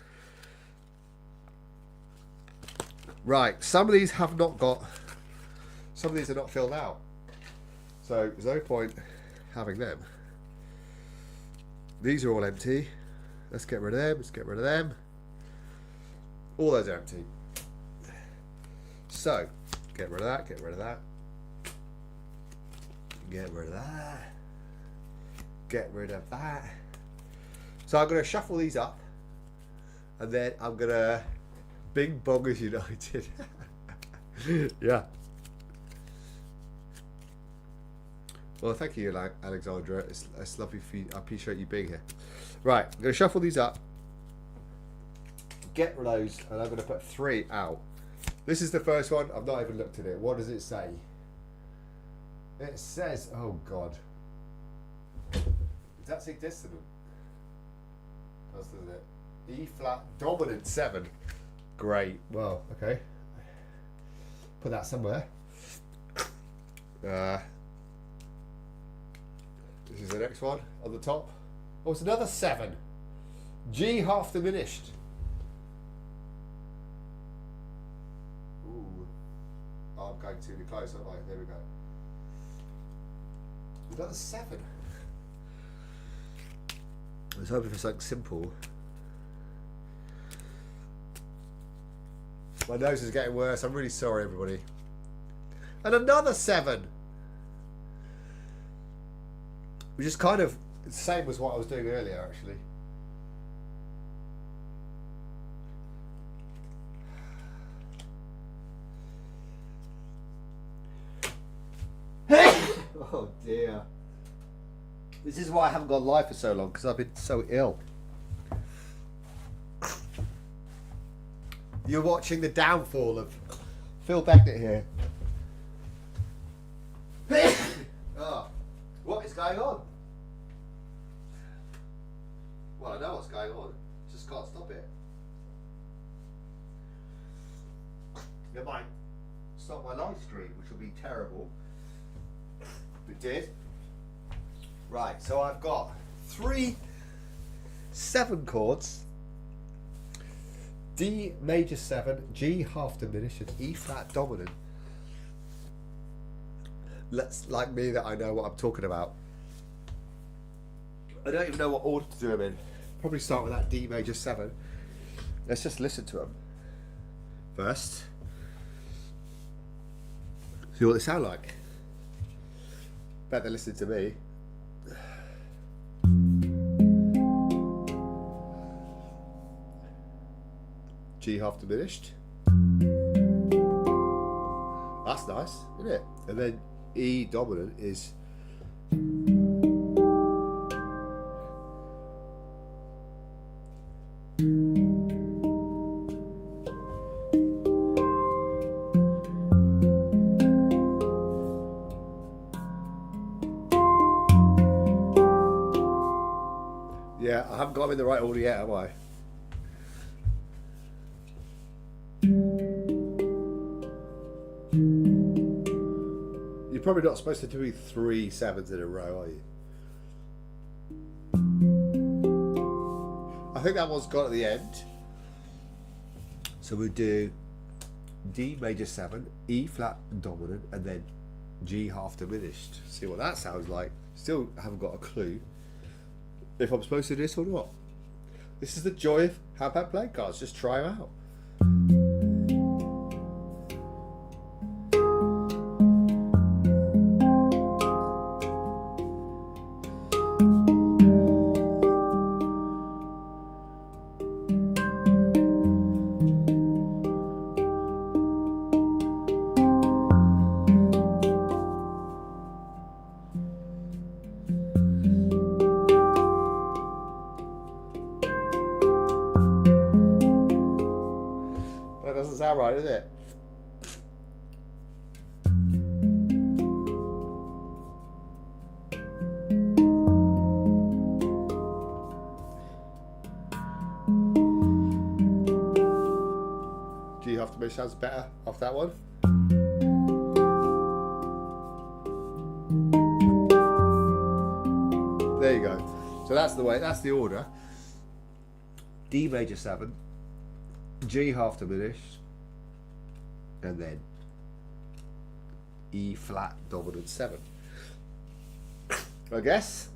Right, some of these have not got... Some of these are not filled out. So there's no point having them. These are all empty. Let's get rid of them. Let's get rid of them. All those are empty. So, get rid of that. Get rid of that. Get rid of that. Get rid of that. So I'm going to shuffle these up. And then I'm going to... Bing Bongers United. Yeah. Well, thank you, Alexandra. It's lovely for you. I appreciate you being here. Right, I'm going to shuffle these up. Get rid of those. And I'm going to put 3 out. This is the first one. I've not even looked at it. What does it say? It says, oh God. Does that say dissonant? Does, doesn't it? E flat dominant 7. Great. Well, okay. Put that somewhere. This is the next one on the top. Oh, it's another 7. G half diminished. Ooh. Oh, I'm going too close, aren't I? There we go. Another 7. I was hoping for something simple. My nose is getting worse. I'm really sorry, everybody. And another 7. Which is kind of the same as what I was doing earlier, actually. Oh dear. This is why I haven't gone live for so long, because I've been so ill. You're watching the downfall of Phil Beckett here. Oh, what is going on? Well, I know what's going on. Just can't stop it. It might stop my live stream, which will be terrible. It did. Right, so I've got 3 7 chords. D major 7, G half diminished, and E flat dominant. Let's, like me, that I know what I'm talking about. I don't even know what order to do them in. Probably start with that D major 7. Let's just listen to them first. See what they sound like. Bet they're listening to me. G half diminished. That's nice, isn't it? And then E dominant is yeah, I haven't got them in the right order yet, have I? You're probably not supposed to do 3 7s in a row, are you? I think that one's got at the end. So we'll do D major 7, E flat dominant, and then G half diminished. See what that sounds like. Still haven't got a clue if I'm supposed to do this or not. This is the joy of Handpan playing cards. Just try them out. That doesn't sound right, does it? Do you have to make sounds better off that one? There you go. So that's the way, that's the order. D major 7, G half diminished, and then E flat dominant 7. I guess.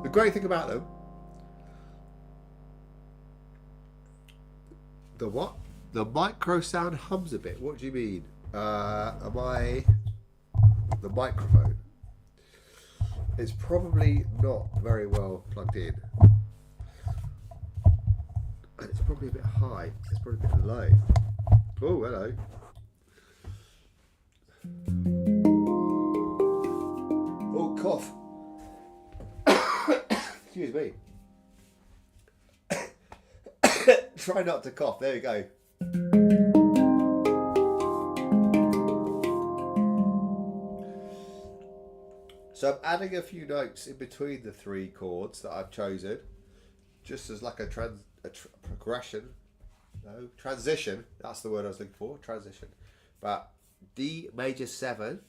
The great thing about them, the what? The micro sound hums a bit. What do you mean? The microphone is probably not very well plugged in. And it's probably a bit high. It's probably a bit low. Oh, hello. Oh, cough. Excuse me. Try not to cough. There you go. So I'm adding a few notes in between the three chords that I've chosen, just as like a progression. No, transition. That's the word I was looking for. Transition. But D major 7.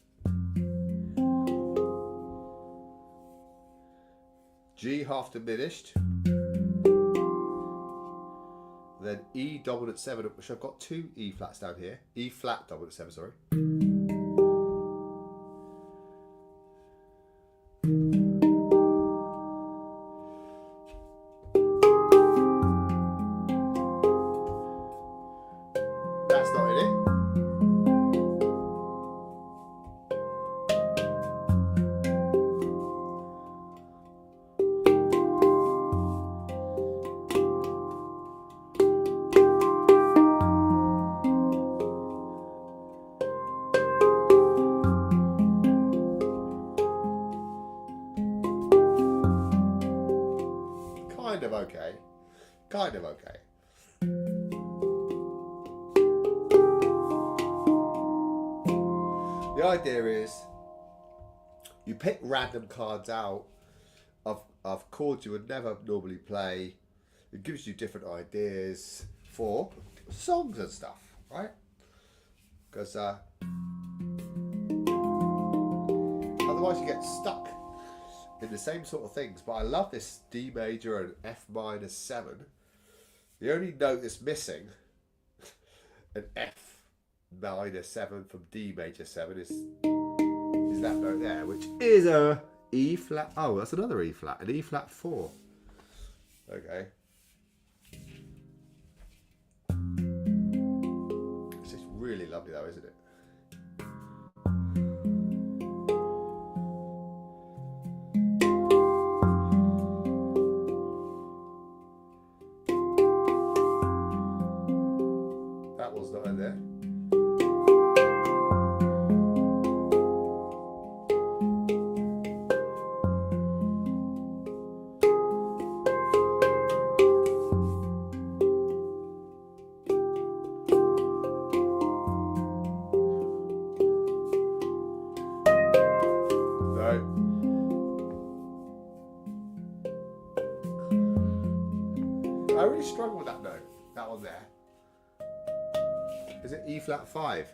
G half diminished, then E dominant 7, which I've got two E flats down here. E flat dominant 7, sorry. That's not in it. Kind of okay. The idea is you pick random cards out of chords you would never normally play. It gives you different ideas for songs and stuff, right? Because otherwise you get stuck in the same sort of things. But I love this D major and F minor 7. The only note that's missing, an F minor 7 from D major 7, is that note there, which is a E flat. Oh, that's another E flat, an E flat 4. Okay. It's just really lovely though, isn't it? That one's not in there. I really struggle with that note. That one there. Is it E flat 5?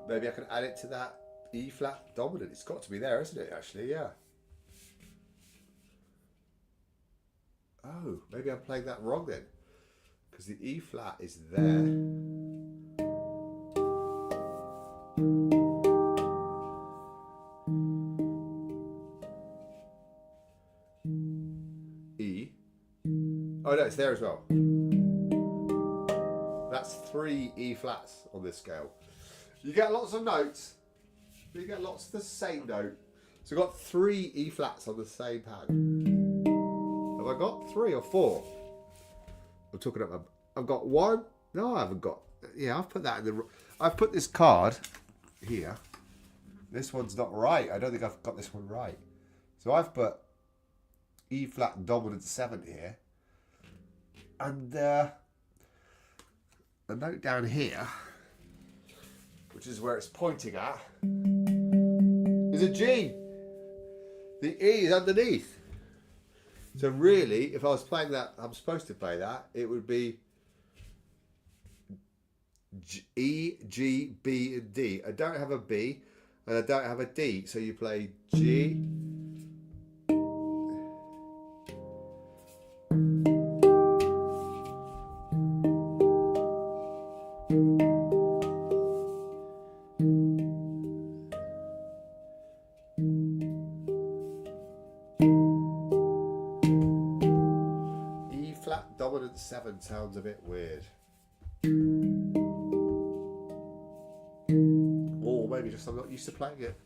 Maybe I can add it to that E flat dominant. It's got to be there, isn't it? Actually, yeah. Oh, maybe I'm playing that wrong then, because the E flat is there. E. Oh no, it's there as well. That's 3 E flats on this scale. You get lots of notes, but you get lots of the same note. So I've got 3 E flats on the same hand. Have I got 3 or 4? I'm talking about. I've got 1. No, I haven't got. Yeah, I've put that in the. I've put this card here. This one's not right. I don't think I've got this one right. So I've put E flat dominant 7 here, and the note down here, which is where it's pointing at, is a G. The E is underneath. So really, if I was playing that, I'm supposed to play that, it would be E, G, B, and D. I don't have a B, and I don't have a D, so you play G, dominant 7 sounds a bit weird. Or maybe just I'm not used to playing it.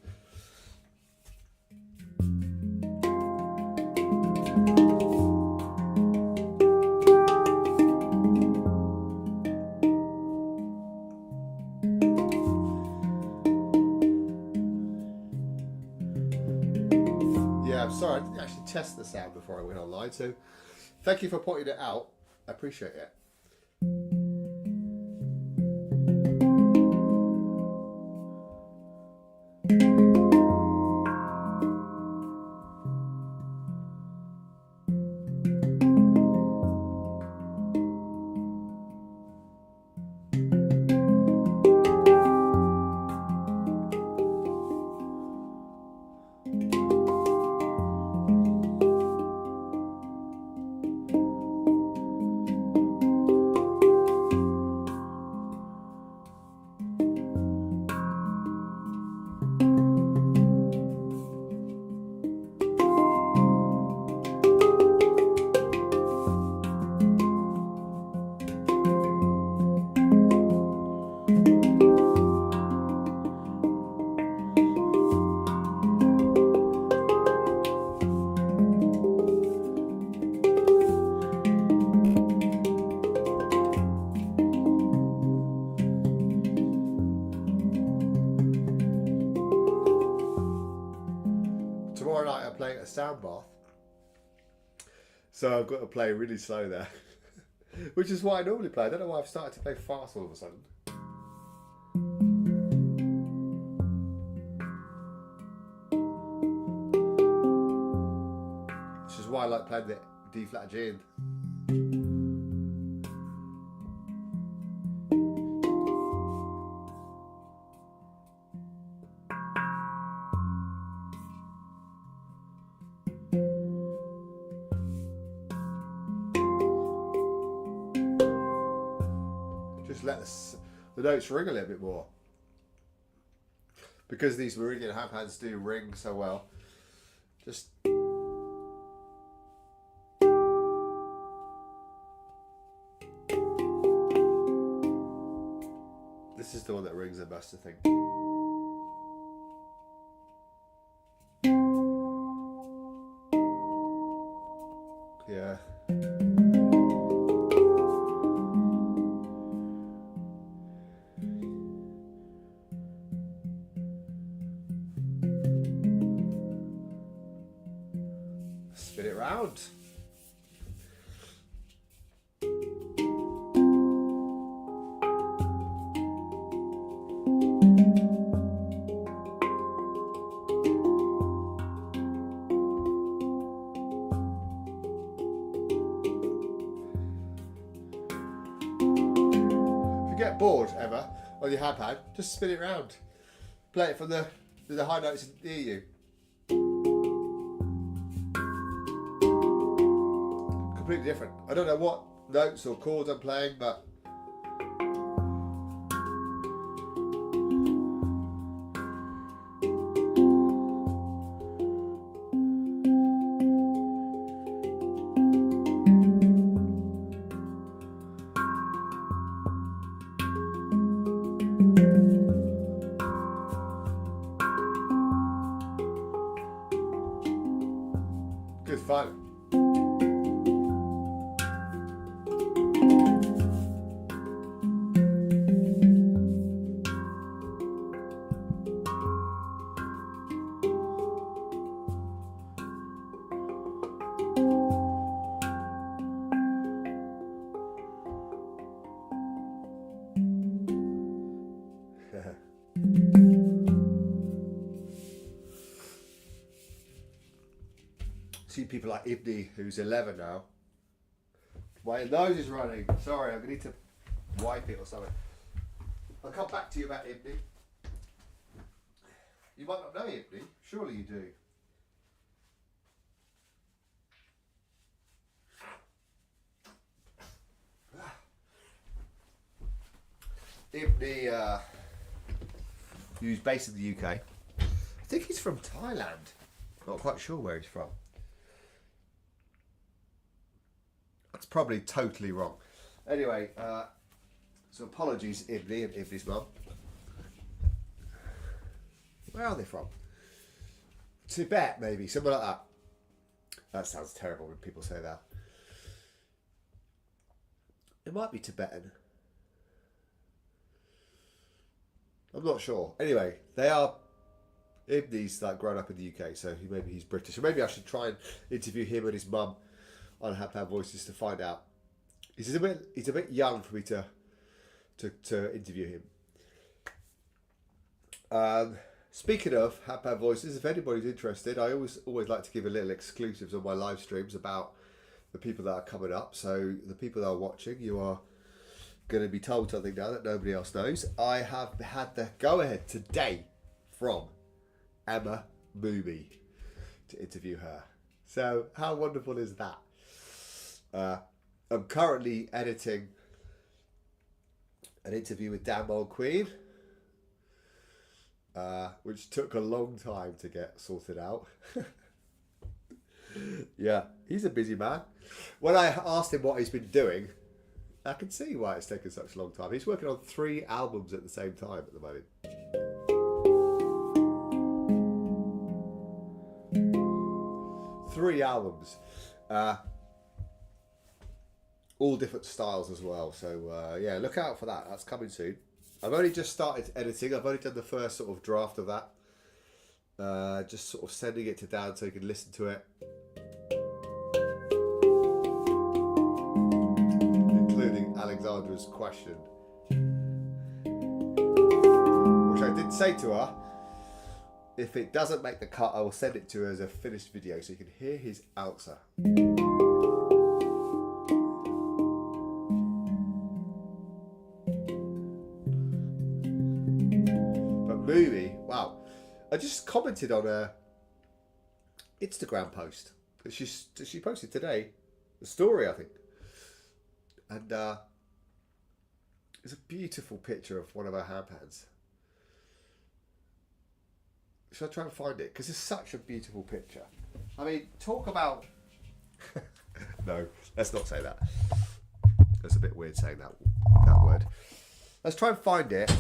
Yeah, I'm sorry, I didn't actually test the sound before I went online, so thank you for pointing it out. I appreciate it. Tomorrow night I'm playing at a sound bath, so I've got to play really slow there, which is what I normally play. I don't know why I've started to play fast all of a sudden. Which is why I like playing the D flat G in. Just let the notes ring a little bit more. because these Meridian handpans do ring so well, just this is the one that rings the best, I think. Yeah. Spin it round. If you get bored ever on your handpan, just spin it round. Play it from the high notes near you. Completely different. I don't know what notes or chords I'm playing, but good fun. See people like Ibni, who's 11 now. My nose is running. Sorry, I'm going to need to wipe it or something. I'll come back to you about Ibni. You might not know Ibni. Surely you do. Ibni, who's based in the UK. I think he's from Thailand. Not quite sure where he's from. That's probably totally wrong. Anyway, so apologies, Ibni and Ibni's mum. Where are they from? Tibet, maybe, something like that. That sounds terrible when people say that. It might be Tibetan. I'm not sure. Anyway, they are. Ibni's like grown up in the UK, so maybe he's British. Or maybe I should try and interview him and his mum on Handpan Voices to find out. He's a bit young for me to interview him. Speaking of Handpan Voices, if anybody's interested, I always like to give a little exclusives on my live streams about the people that are coming up. So the people that are watching, you are going to be told something now that nobody else knows. I have had the go-ahead today from Emma Moomy to interview her. So how wonderful is that? I'm currently editing an interview with Dan Queen, which took a long time to get sorted out. Yeah, he's a busy man. When I asked him what he's been doing, I can see why it's taken such a long time. He's working on 3 albums at the same time at the moment. 3 albums. All different styles as well. So yeah, look out for that. That's coming soon. I've only just started editing. I've only done the first sort of draft of that. Just sort of sending it to Dan so he can listen to it. Including Alexandra's question. Which I did say to her, if it doesn't make the cut, I will send it to her as a finished video so you can hear his answer. Movie, wow. I just commented on a Instagram post that she posted today, the story I think, and it's a beautiful picture of one of her handpans. Should I try and find it? Because it's such a beautiful picture. I mean, talk about... No, let's not say that. That's a bit weird saying that word. Let's try and find it.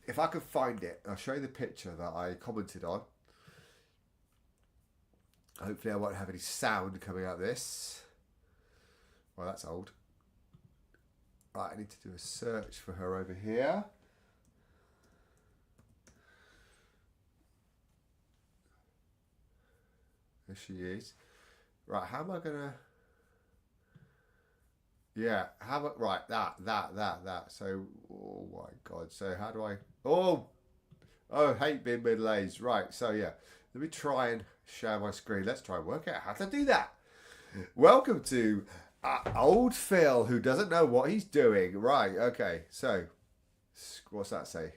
If I can find it, I'll show you the picture that I commented on. Hopefully I won't have any sound coming out of this. Well, that's old. Right, I need to do a search for her over here. There she is. Right, how am I gonna... Yeah, how about... Right, that. So, oh my God. So how do I... Oh, hate being middle-aged. Right, so yeah. Let me try and share my screen. Let's try and work out how to do that. Welcome to old Phil, who doesn't know what he's doing. Right, okay. So, what's that say?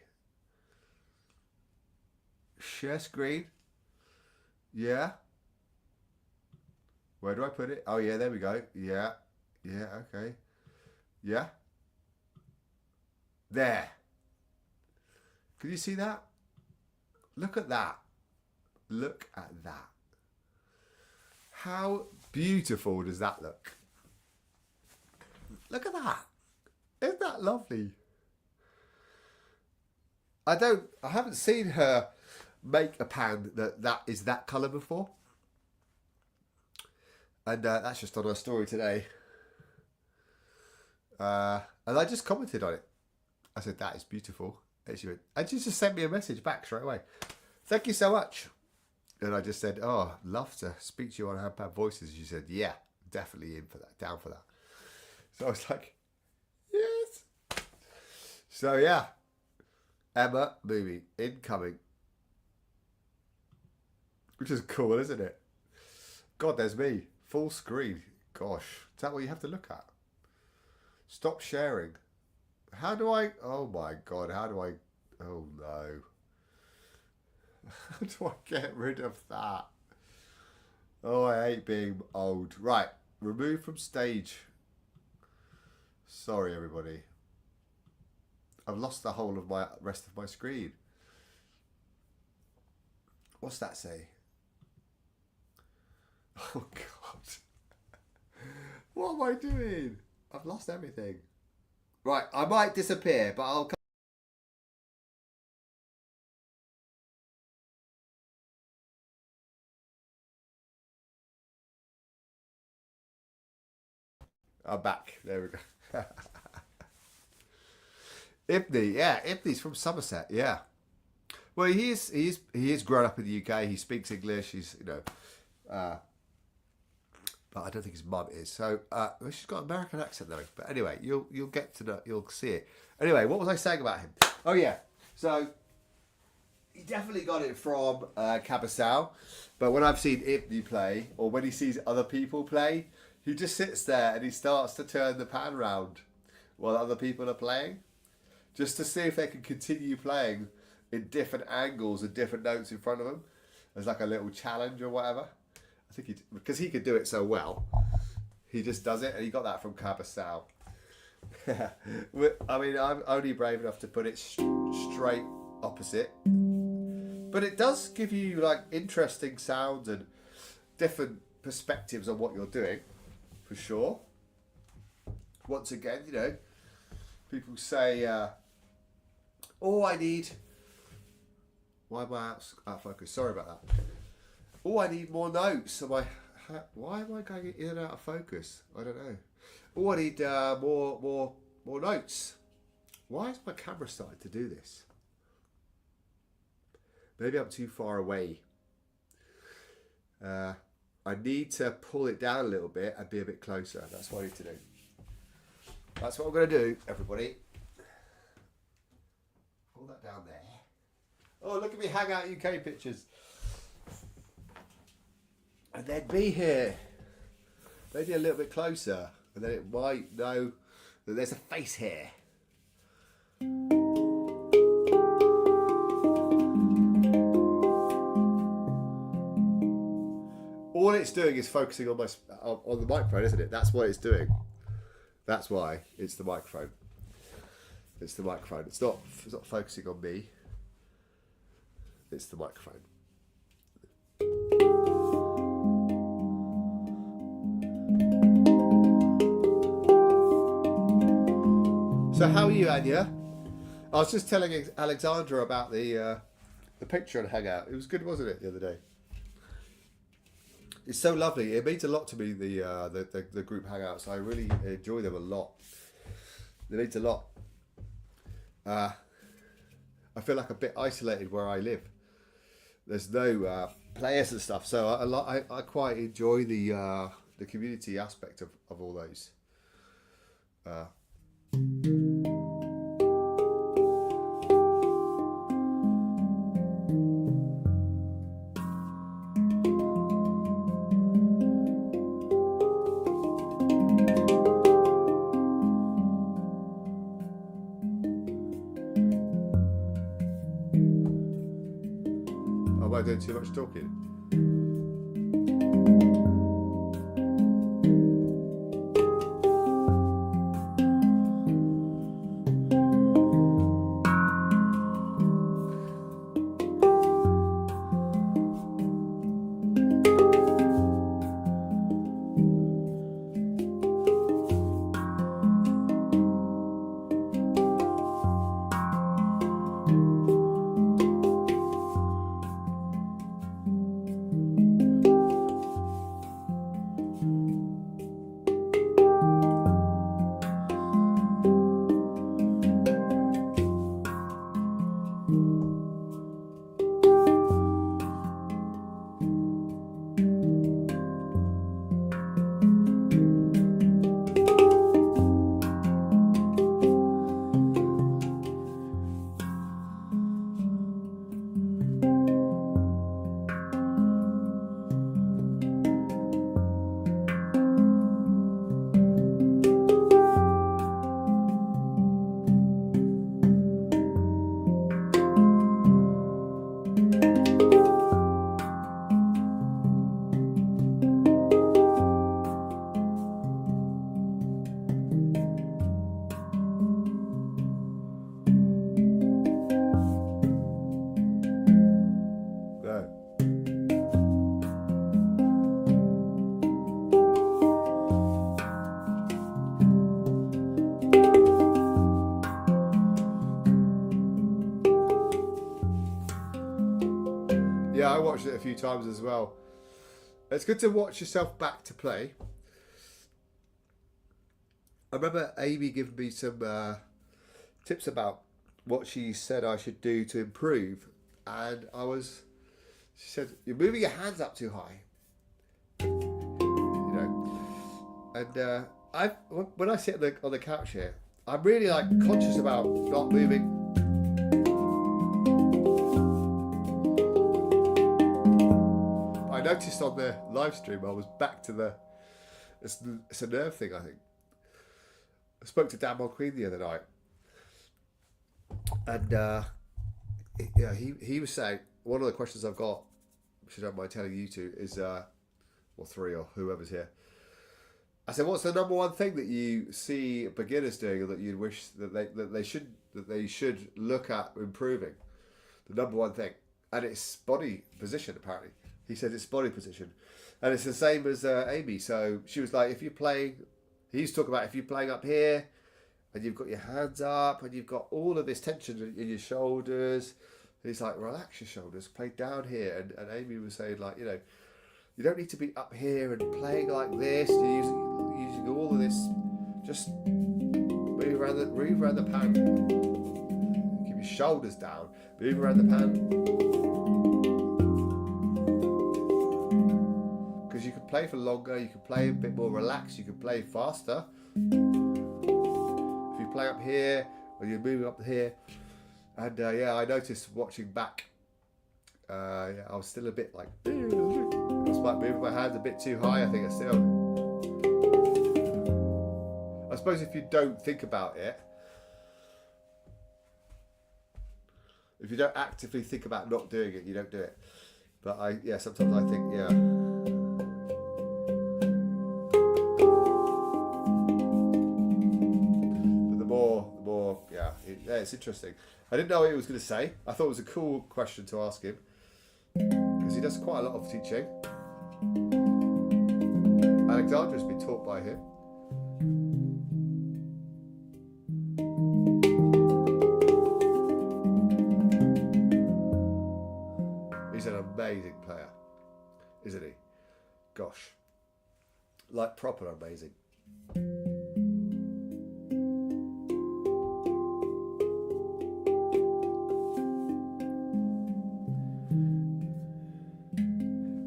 Share screen. Yeah. Where do I put it? Oh, yeah, there we go. Yeah. Yeah, okay. Yeah. There. Can you see that? Look at that. Look at that. How beautiful does that look? Look at that. Isn't that lovely? I haven't seen her make a pan that is that colour before. And that's just on her story today. And I just commented on it. I said, that is beautiful. And she just sent me a message back straight away. Thank you so much. And I just said, oh, love to speak to you on Handpan Voices. She said, yeah, definitely in for that, down for that. So I was like, yes. So yeah, Emma movie incoming. Which is cool, isn't it? God, there's me. Full screen. Gosh, is that what you have to look at? Stop sharing. How do I... Oh my God, how do I... Oh no. How do I get rid of that? Oh, I hate being old. Right, remove from stage. Sorry, everybody. I've lost the whole of my rest of my screen. What's that say? Oh God. What am I doing? I've lost everything. Right, I might disappear, but I'll come. I'm back. There we go. Ibney, yeah, Ibney's from Somerset, yeah. Well, he is grown up in the UK. He speaks English. He's but I don't think his mum is. So well, she's got an American accent though. But anyway, you'll get to know, you'll see it. Anyway, what was I saying about him? Oh yeah, so he definitely got it from Cabasau. But when I've seen Ibney play, or when he sees other people play, he just sits there and he starts to turn the pan round while other people are playing, just to see if they can continue playing in different angles and different notes in front of them as like a little challenge or whatever. I think because he could do it so well, he just does it, and he got that from Cabasau. I mean, I'm only brave enough to put it straight opposite, but it does give you like interesting sounds and different perspectives on what you're doing, for sure. Once again, you know, people say, "Oh, I need." Why am I out of focus? Sorry about that. Oh, I need more notes. Why am I going in and out of focus? I don't know. Oh, I need more notes. Why is my camera starting to do this? Maybe I'm too far away. I need to pull it down a little bit and be a bit closer. That's what I need to do. That's what I'm going to do, everybody. Pull that down there. Oh, look at me Hangout UK pictures. And then be here. Maybe a little bit closer. And then it might know that there's a face here. All it's doing is focusing on the microphone, isn't it? That's what it's doing. That's why it's the microphone. It's the microphone. It's not focusing on me. It's the microphone. So how are you, Anya? I was just telling Alexandra about the picture on Hangout. It was good, wasn't it, the other day? It's so lovely. It means a lot to me, the group Hangouts. I really enjoy them a lot. It means a lot. I feel like a bit isolated where I live. There's no players and stuff, so I quite enjoy the community aspect of all those. Am I doing too much talking? Yeah, I watched it a few times as well. It's good to watch yourself back to play. I remember Amy giving me some tips about what she said I should do to improve, and she said, you're moving your hands up too high. You know, and when I sit on the couch here, I'm really like conscious about not moving. I noticed on the live stream I was back to it's a nerve thing, I think. I spoke to Dan Monqueen the other night, and he was saying one of the questions I've got, which I don't mind telling you two, is or three or whoever's here. I said, what's the number one thing that you see beginners doing, or that you'd wish that they should look at improving? The number one thing, and it's body position. Apparently, he said it's body position, and it's the same as Amy. So she was like, if you're playing, he used to talk about if you're playing up here, and you've got your hands up, and you've got all of this tension in your shoulders. He's like, relax your shoulders, play down here. And Amy was saying, like, you know, you don't need to be up here and playing like this. You're using all of this. Just move around the pan. Keep your shoulders down. Move around the pan. Because you can play for longer. You can play a bit more relaxed. You can play faster. If you play up here, or you're moving up here. And I noticed watching back. I was still a bit like. I was like moving my hands a bit too high. I think I suppose if you don't think about it, if you don't actively think about not doing it, you don't do it. But sometimes I think, But the more, it's interesting. I didn't know what he was going to say. I thought it was a cool question to ask him, because he does quite a lot of teaching. Alexandra's been taught by him. isn't he? Gosh. Like proper amazing.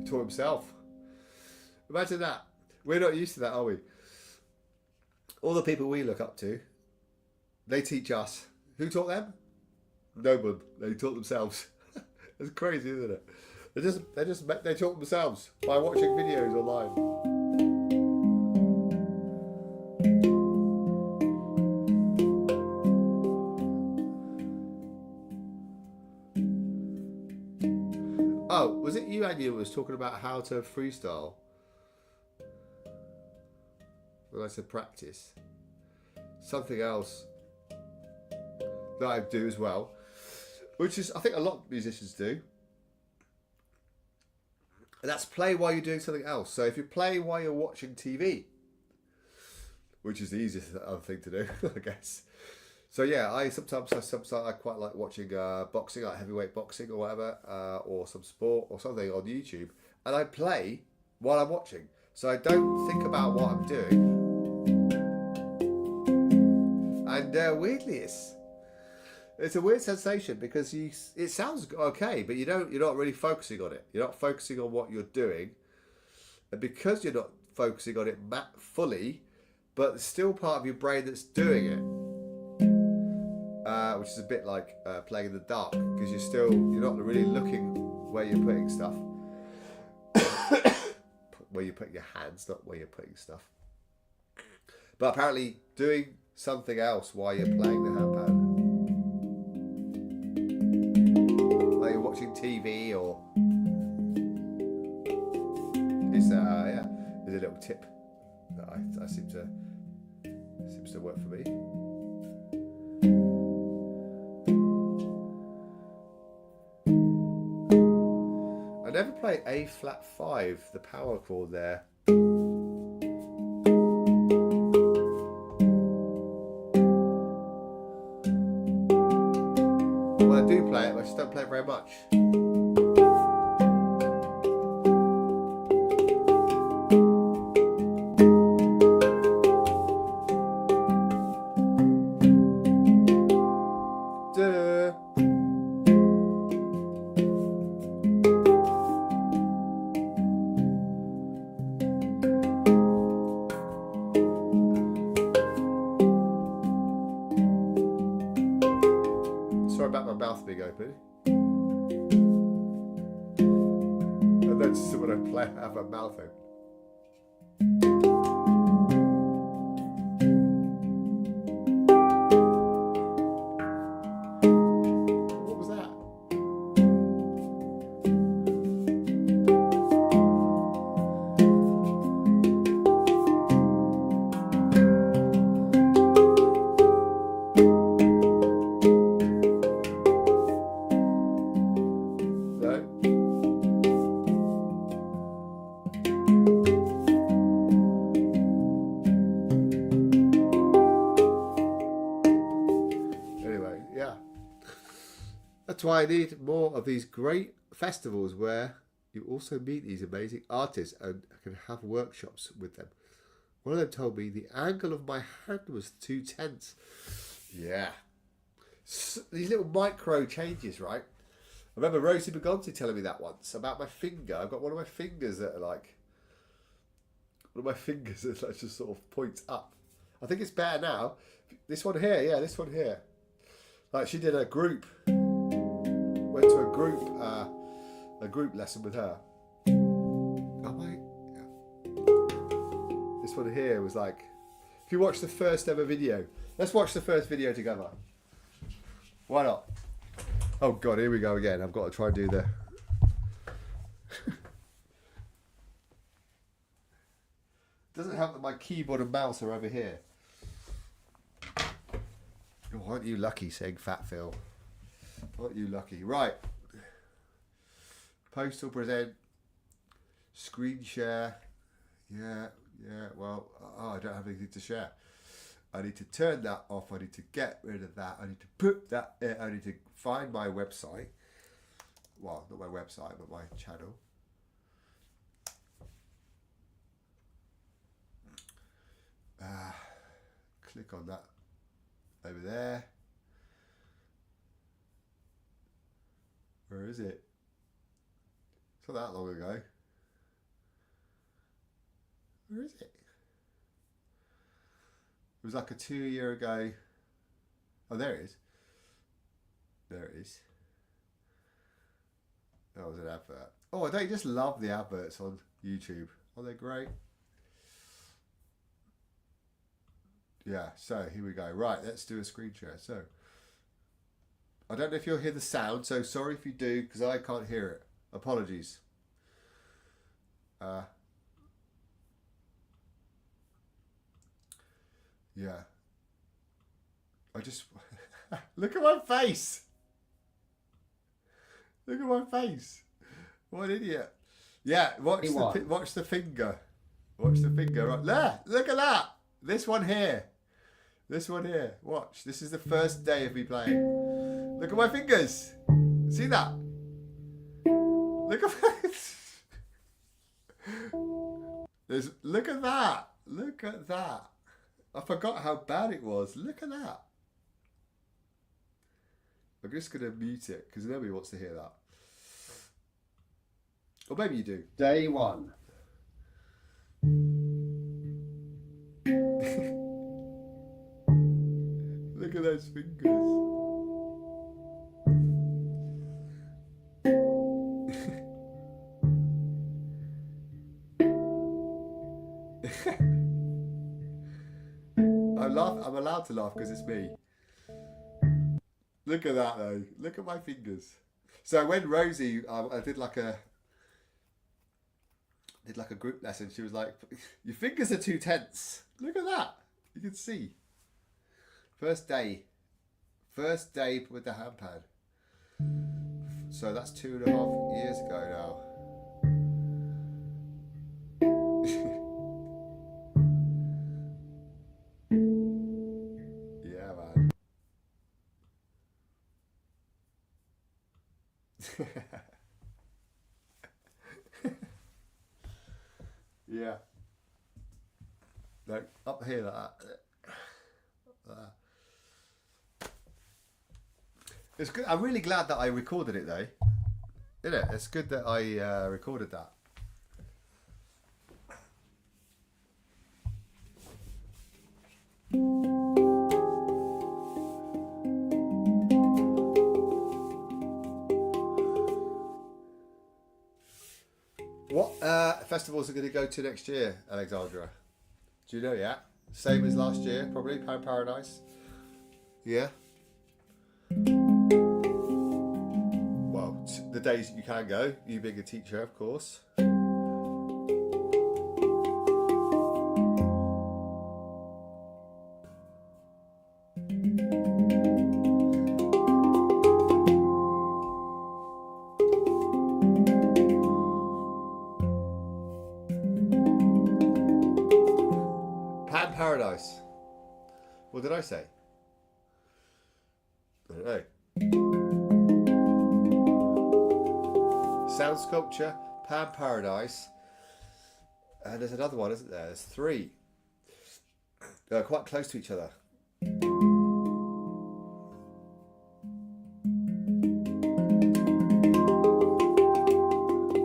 Taught himself. Imagine that. We're not used to that, are we? All the people we look up to, they teach us. Who taught them? No one. They taught themselves. It's crazy, isn't it? They taught themselves by watching videos online. Oh, was it you, Anya, who was talking about how to freestyle? When I said practice. Something else that I do as well, which is, I think a lot of musicians do. And that's play while you're doing something else. So if you play while you're watching TV, which is the easiest other thing to do, I guess. So yeah, I sometimes I quite like watching boxing, like heavyweight boxing or whatever, or some sport or something on YouTube, and I play while I'm watching. So I don't think about what I'm doing. And weirdly, it's a weird sensation because it sounds okay, but you're not really focusing on it. You're not focusing on what you're doing, and because you're not focusing on it fully, but there's still part of your brain that's doing it, which is a bit like playing in the dark because you're not really looking where you're putting stuff, where you're putting your hands, not where you're putting stuff. But apparently, doing something else while you're playing the handpan. Like you're watching TV or... It's a little tip that I seems to work for me. I never play A flat 5, the power chord there. Well, I do play it, but I just don't play it very much. Sorry about my mouth being open. And then just when I play, I have my mouth open. What was that? That's why I need more of these great festivals where you also meet these amazing artists and can have workshops with them. One of them told me the angle of my hand was too tense. Yeah. These little micro changes, right? I remember Rosie Bergonzi telling me that once about my finger. I've got one of my fingers that are like... One of my fingers that just sort of points up. I think it's better now. This one here, yeah, this one here. Like she did a group... Went to a group lesson with her. Oh my, yeah. This one here was like, if you watch the first ever video, let's watch the first video together. Why not? Oh God, here we go again. I've got to try and do the. Doesn't help that my keyboard and mouse are over here. Oh, aren't you lucky, saying Fat Phil? Aren't you lucky? Right. Postal present. Screen share. Yeah. Well, I don't have anything to share. I need to turn that off. I need to get rid of that. I need to put that in. I need to find my website. Well, not my website, but my channel. Click on that over there. Where is it? It's not that long ago. Where is it? It was like a 2 year ago. Oh, there it is. There it is. That was an advert. Oh, don't you just love the adverts on YouTube? Oh, they're great. Yeah, so here we go. Right, let's do a screen share. So, I don't know if you'll hear the sound, so sorry if you do, because I can't hear it. Apologies. Yeah. I just... Look at my face! Look at my face. What an idiot. Yeah, watch the finger. Watch the finger. Right there. Look at that. This one here. This one here. Watch. This is the first day of me playing. Look at my fingers. See that? Look at look at that. Look at that. I forgot how bad it was. Look at that. I'm just going to mute it because nobody wants to hear that. Or maybe you do. Day one. Look at those fingers. I'm allowed to laugh because it's me. Look at that though. Look at my fingers. So when Rosie, I did like a group lesson. She was like, "Your fingers are too tense." Look at that. You can see. First day with the handpan. So that's 2.5 years ago now. Yeah, man. Yeah. Like up here like that. It's good. I'm really glad that I recorded it though. Isn't it? It's good that I recorded that. What festivals are going to go to next year, Alexandra? Do you know yet? Same as last year, probably. Pan Paradise. Yeah. Well, the days that you can go, you being a teacher, of course. Pan Paradise. What did I say? I don't know. Sound Sculpture, Pan Paradise, and there's another one, isn't there? There's 3. They're quite close to each other.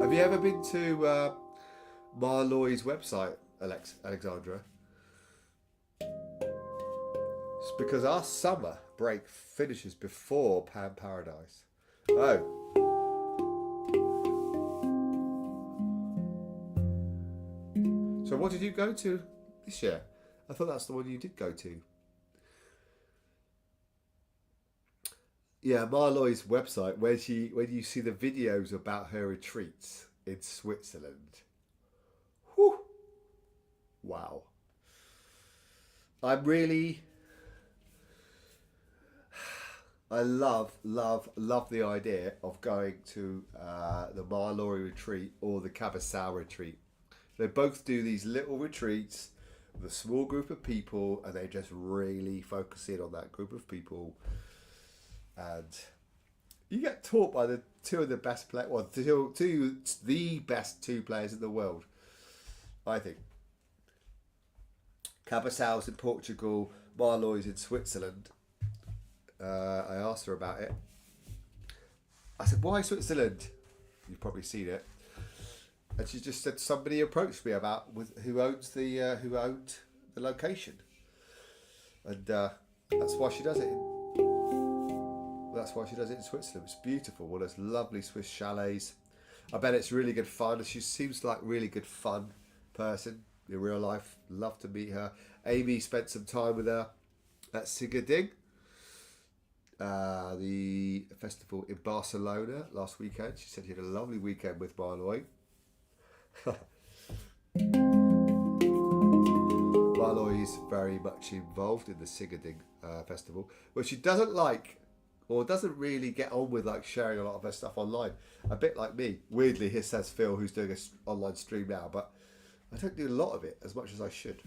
Have you ever been to Marloy's website, Alexandra? It's because our summer break finishes before Pan Paradise. Oh. So what did you go to this year? I thought that's the one you did go to. Yeah, Marloy's website, when you see the videos about her retreats in Switzerland. Whew. Wow. I love the idea of going to the Marloy retreat or the Cabassal retreat. They both do these little retreats with a small group of people, and they just really focus in on that group of people. And you get taught by the two of the best players, well, the best 2 players in the world, I think. Cabaçao's in Portugal, Marloy's in Switzerland. I asked her about it. I said, why Switzerland? You've probably seen it. And she just said somebody approached me about who owned the location, and that's why she does it. That's why she does it in Switzerland. It's beautiful. One of those lovely Swiss chalets. I bet it's really good fun. She seems like a really good fun person in real life. Love to meet her. Amy spent some time with her at Sigading, the festival in Barcelona last weekend. She said she had a lovely weekend with Marloy. Marloy is very much involved in the Sigading festival, but she doesn't like, or doesn't really get on with, like, sharing a lot of her stuff online. A bit like me. Weirdly, here says Phil, who's doing an online stream now, but I don't do a lot of it as much as I should.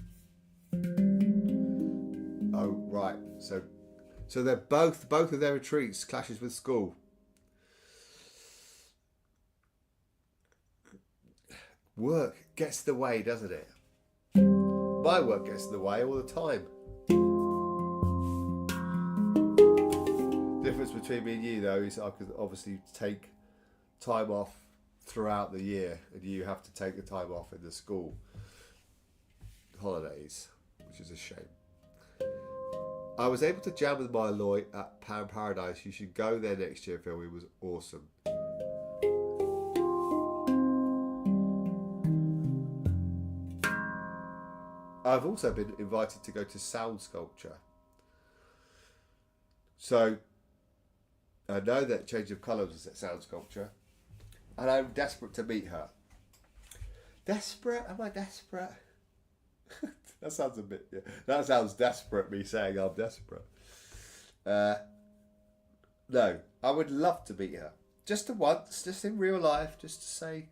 Oh, right. So they're both of their retreats clashes with school. Work gets in the way, doesn't it? My work gets in the way all the time. The difference between me and you, though, is I could obviously take time off throughout the year, and you have to take the time off in the school holidays, which is a shame. I was able to jam with Marloy at Pan Paradise. You should go there next year, Phil. It was awesome. I've also been invited to go to Sound Sculpture. So I know that Change of Colours is at Sound Sculpture, and I'm desperate to meet her. Desperate? Am I desperate? That sounds a bit... Yeah. That sounds desperate, me saying I'm desperate. No, I would love to meet her. Just once, just in real life, just to say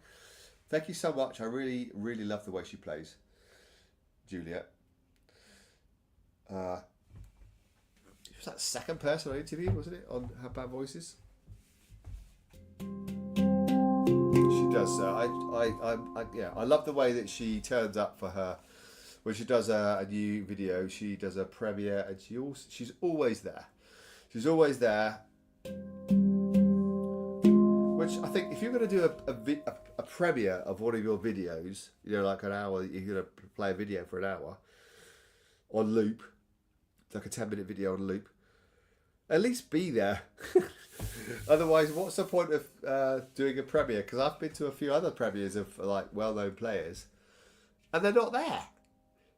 thank you so much. I really, really love the way she plays. Juliet. She was that second person I interviewed, wasn't it, on Handpan Voices? She does. I love the way that she turns up for her when she does a new video. She does a premiere, and she's always there. She's always there. Which I think, if you're going to do a premiere of one of your videos, you know, like an hour, you're going to play a video for an hour on loop, like a 10-minute video on loop, at least be there. Otherwise, what's the point of doing a premiere? Because I've been to a few other premieres of, like, well-known players, and they're not there.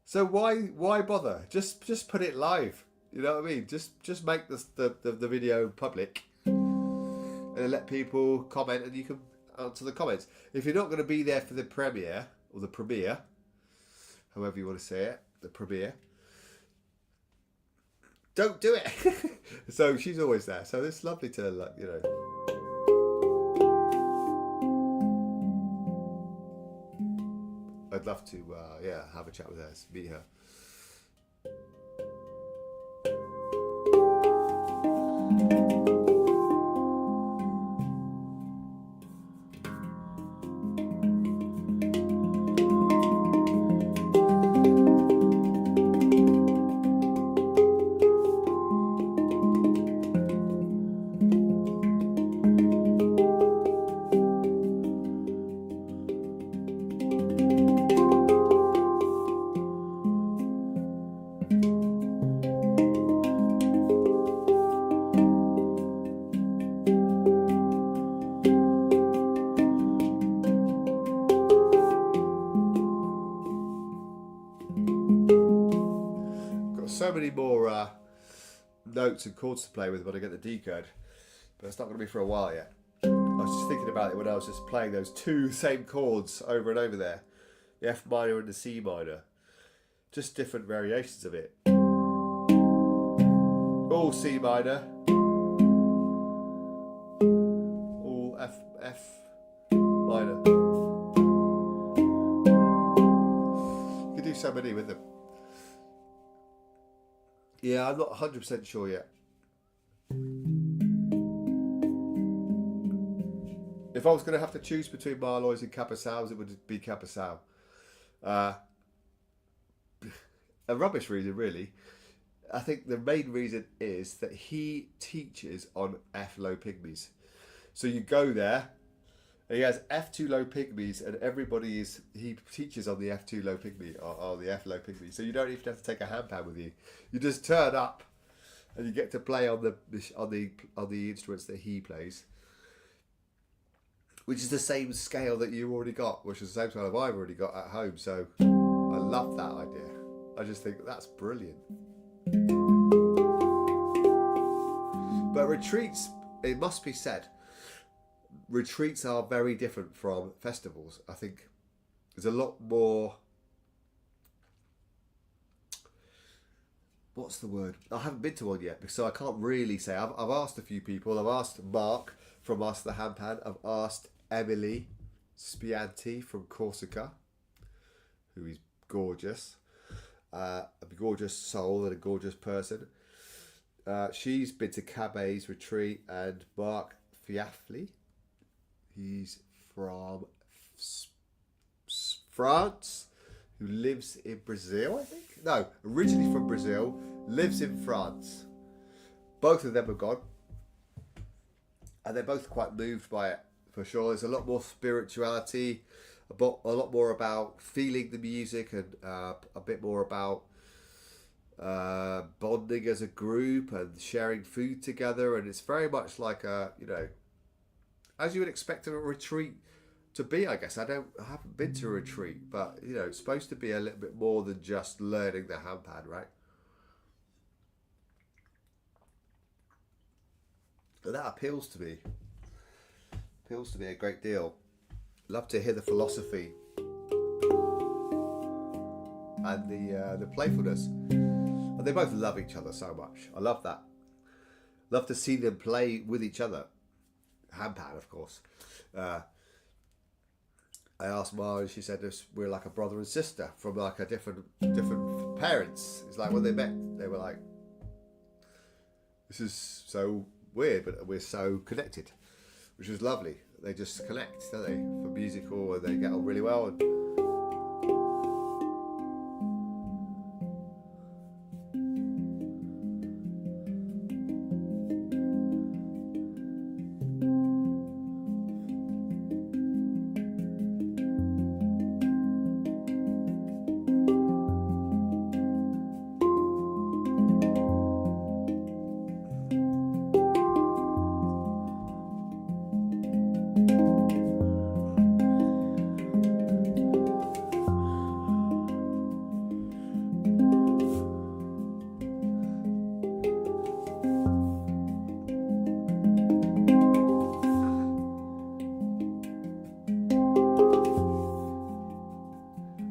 So why bother? Just put it live. You know what I mean? Just make the video public, and let people comment, and you can answer the comments. If you're not going to be there for the premiere, or the premiere, however you want to say it, the premiere, don't do it. So she's always there. So it's lovely to, like, you know. I'd love to, have a chat with her, meet her. So many more notes and chords to play with when I get the D code, but it's not going to be for a while yet. I was just thinking about it when I was just playing those two same chords over and over there, the F minor and the C minor, just different variations of it. All C minor, all F minor. You can do so many with them. Yeah, I'm not 100% sure yet. If I was going to have to choose between Marloy's and Cabaçao's, it would be Cabaçao. a rubbish reason, really. I think the main reason is that he teaches on F low pygmies. So you go there, and he has F2 low pygmies, and he teaches on the F2 low pygmy or the F low pygmy. So you don't even have to take a handpan with you. You just turn up, and you get to play on the instruments that he plays, which is the same scale that you already got, which is the same scale I've already got at home. So I love that idea. I just think that's brilliant. But retreats, it must be said, retreats are very different from festivals. I think there's a lot more. What's the word? I haven't been to one yet, so I can't really say. I've asked a few people. I've asked Mark from Us the Handpan. I've asked Emily Spianti from Corsica, who is gorgeous. A gorgeous soul and a gorgeous person. She's been to Cabet's retreat, and Mark Fiafli, he's from France, who lives in Brazil, I think. No, originally from Brazil, lives in France. Both of them are gone, and they're both quite moved by it, for sure. There's a lot more spirituality, a lot more about feeling the music, and a bit more about bonding as a group and sharing food together. And it's very much like as you would expect a retreat to be, I guess. I haven't been to a retreat, but it's supposed to be a little bit more than just learning the handpan, right? And that appeals to me a great deal. Love to hear the philosophy and the playfulness. And they both love each other so much. I love that. Love to see them play with each other. Handpan, of course. I asked Ma, and she said we're like a brother and sister from like a different parents. It's like when they met, they were like, "This is so weird, but we're so connected," which was lovely. They just connect, don't they? For musical, and they get on really well. And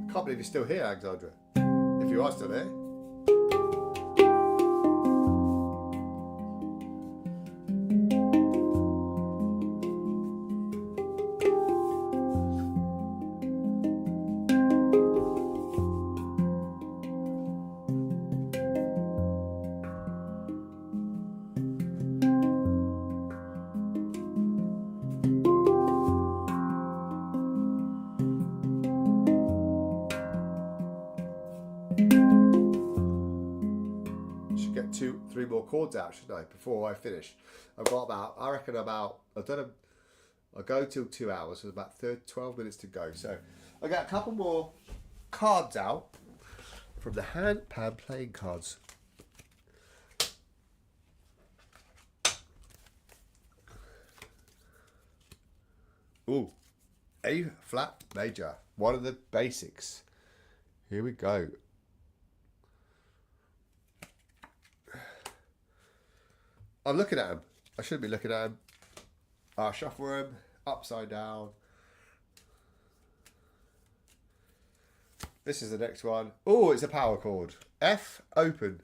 I can't believe you're still here, Alexandra. If you are still here. Three more chords out, shouldn't I, before I finish? I've got I'll go till 2 hours, so about 12 minutes to go. So I got a couple more cards out from the Handpan playing cards. Ooh, A flat major, one of the basics. Here we go. I'm looking at them. I shouldn't be looking at them. I'll shuffle them upside down. This is the next one. Oh, it's a power chord. F open.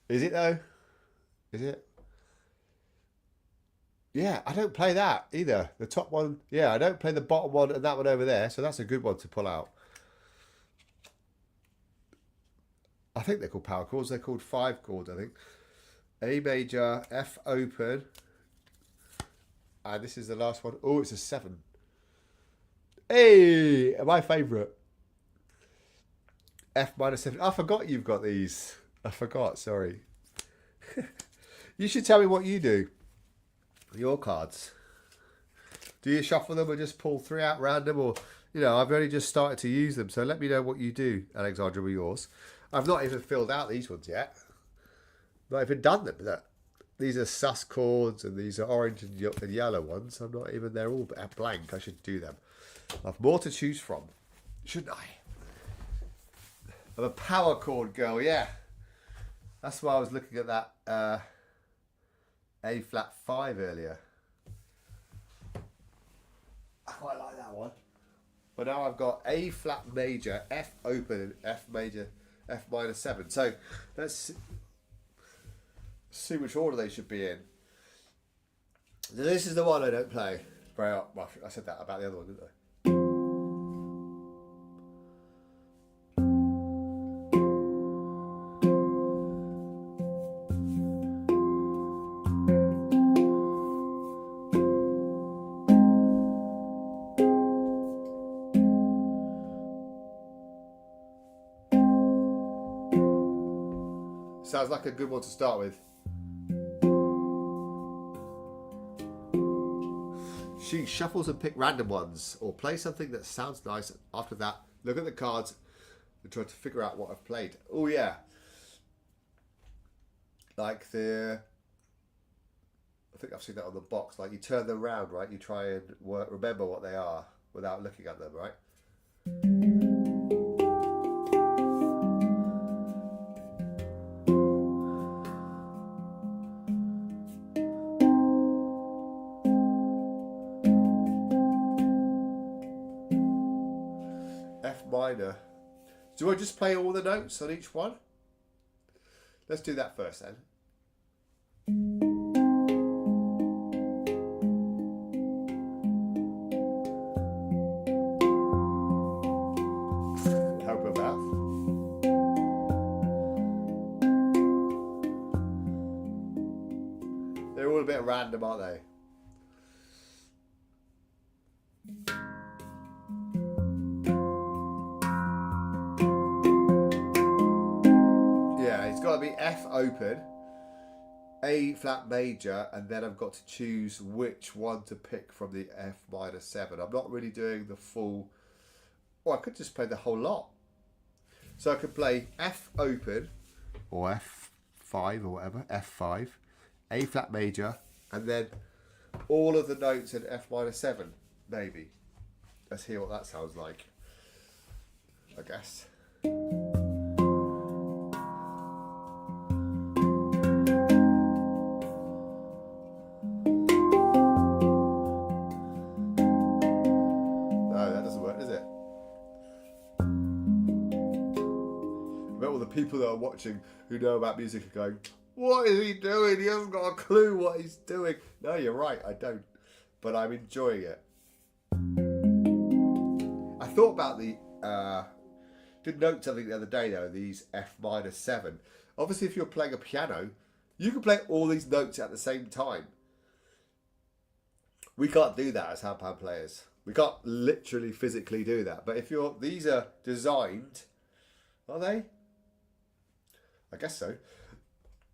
Is it though? Is it? Yeah, I don't play that either. The top one. Yeah, I don't play the bottom one and that one over there. So that's a good one to pull out. I think they're called power chords. They're called 5 chords, I think. A major, F open, and this is the last one. Oh, it's a 7. Hey, my favourite. F minus 7. I forgot you've got these. I forgot, sorry. You should tell me what you do. Your cards. Do you shuffle them or just pull 3 out random? Or, you know, I've only just started to use them. So let me know what you do, Alexandra, with yours. I've not even filled out these ones yet. Not even done them. Look. These are sus chords and these are orange and yellow ones. I'm not even, they're all blank. I should do them. I've more to choose from, shouldn't I? I'm a power chord girl, yeah. That's why I was looking at that A flat 5 earlier. I quite like that one. But now I've got A flat major, F open, and F major, F minor 7. So let's see which order they should be in. This is the one I don't play very well. I said that about the other one, didn't I? Sounds like a good one to start with. She shuffles and pick random ones, or play something that sounds nice. After that, look at the cards and try to figure out what I've played. Oh yeah, like I think I've seen that on the box. Like you turn them around, right? You try and remember what they are without looking at them, right? Minor. Do I just play all the notes on each one? Let's do that first then. Help her mouth. They're all a bit random, aren't they? Be F open, A flat major, and then I've got to choose which one to pick from the F minor 7. I'm not really doing the full, or I could just play the whole lot. So I could play F open, or F5 or whatever, F5, A flat major, and then all of the notes in F minor 7, maybe. Let's hear what that sounds like, I guess. People that are watching who know about music are going, what is he doing? He hasn't got a clue what he's doing. No, you're right, I don't. But I'm enjoying it. I thought about did note something the other day though, these F minor 7. Obviously if you're playing a piano, you can play all these notes at the same time. We can't do that as handpan players. We can't literally physically do that. But if these are designed, are they? I guess so.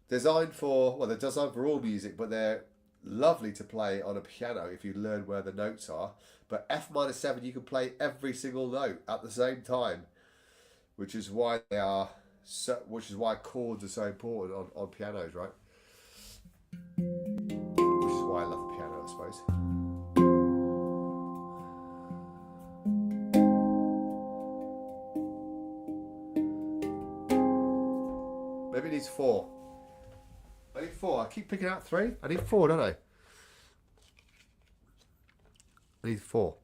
They're designed for all music, but they're lovely to play on a piano if you learn where the notes are. But F minor 7, you can play every single note at the same time, which is why chords are so important on pianos, right? Which is why I love the piano, I suppose. Maybe it needs 4. I need 4. I keep picking out 3. I need 4, don't I? I need 4.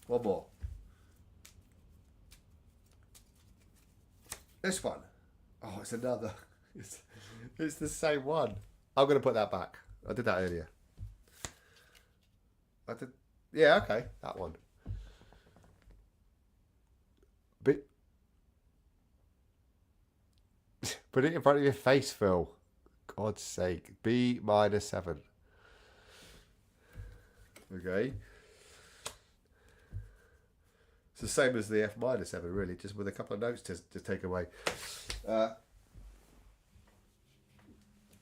One more. This one. Oh, it's another. It's the same one. I'm going to put that back. I did that earlier. Yeah, okay. That one. Put it in front of your face, Phil. God's sake. B minor 7. Okay. It's the same as the F minor 7, really, just with a couple of notes to take away.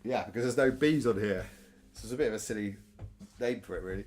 Yeah, because there's no B's on here. So it's a bit of a silly name for it, really.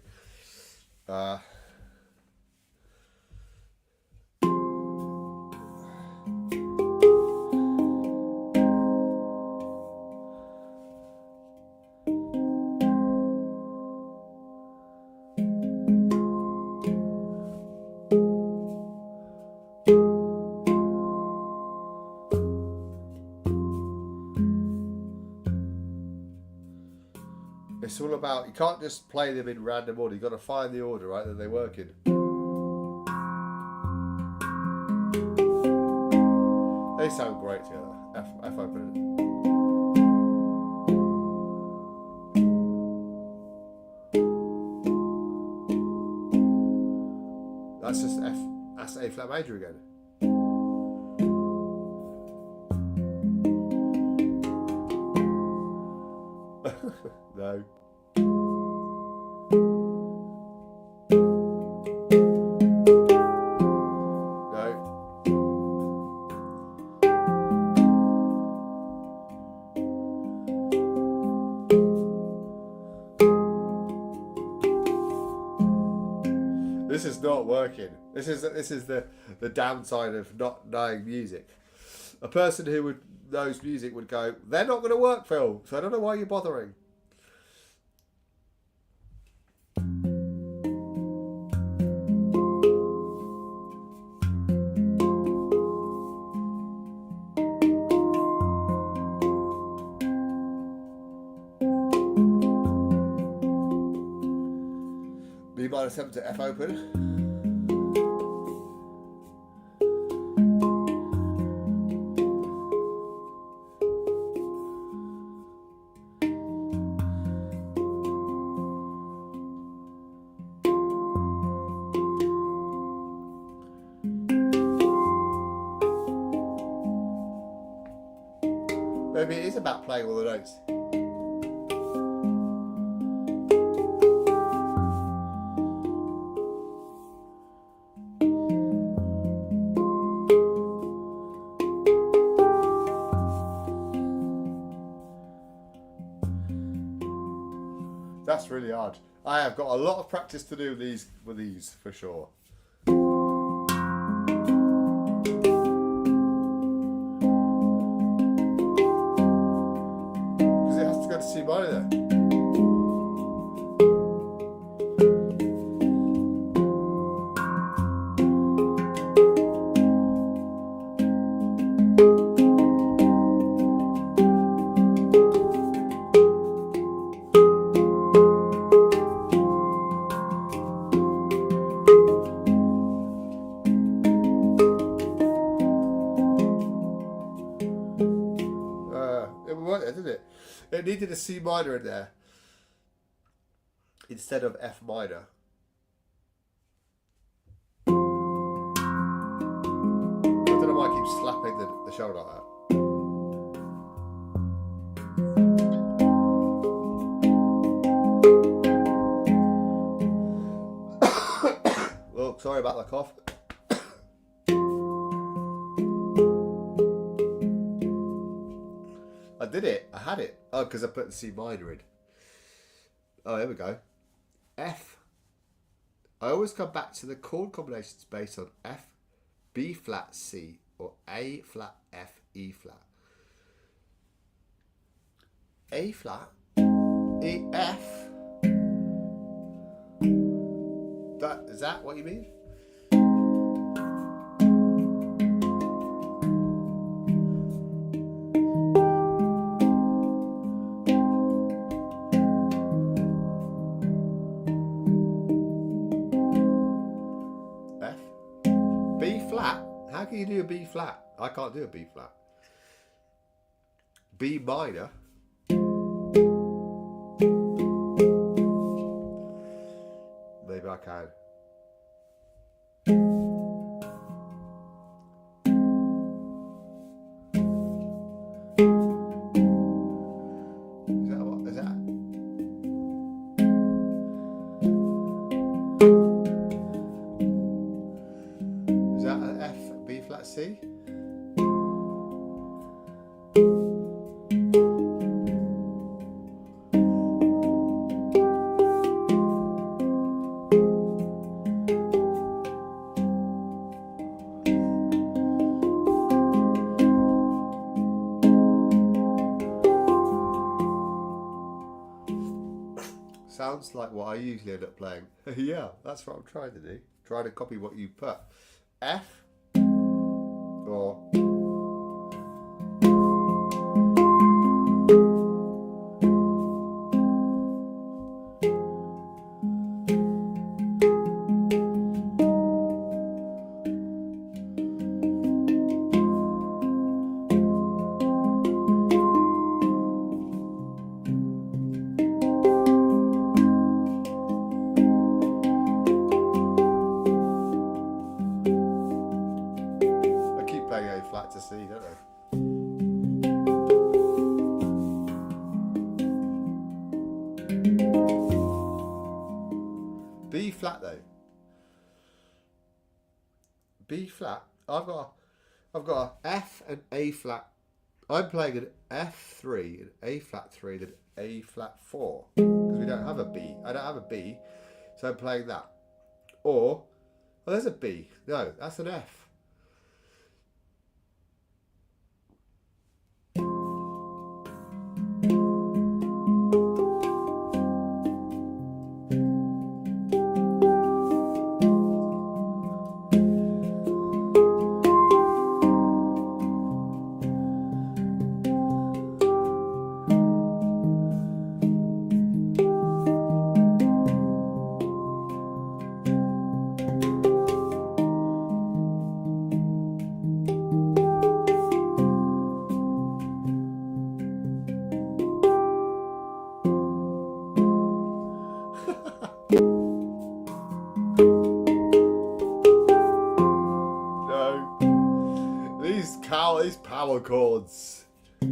It's all about, you can't just play them in random order. You've got to find the order, right, that they work in. They sound great together. F open. That's just F, that's A flat major again. No. This is not working. This is the downside of not knowing music. A person who knows music would go, they're not going to work, Phil, so I don't know why you're bothering. B minor 7 to F open. Maybe it is about playing all the notes. That's really hard. I have got a lot of practice to do with these for sure. Because it has to go to C minor there. Didn't it? It needed a C minor in there instead of F minor. I don't know why I keep slapping the shoulder like that. Well, sorry about the cough. I did it. I had it. Oh, because I put the C minor in. Oh, here we go. F. I always come back to the chord combinations based on F, B flat C, or A flat F, E flat. A flat, E F. Is that what you mean? How can you do a B flat? I can't do a B flat. B minor. Maybe I can. Is that what? Is that? Sounds like what I usually end up playing. Yeah, that's what I'm trying to do. Trying to copy what you put. F or to see, don't I? B flat though. B flat. I've got a F and A flat. I'm playing an F3, an A flat 3, and an A flat 4 because we don't have a B. I don't have a B, so I'm playing that. Or, oh, there's a B. No, that's an F. These power chords. I've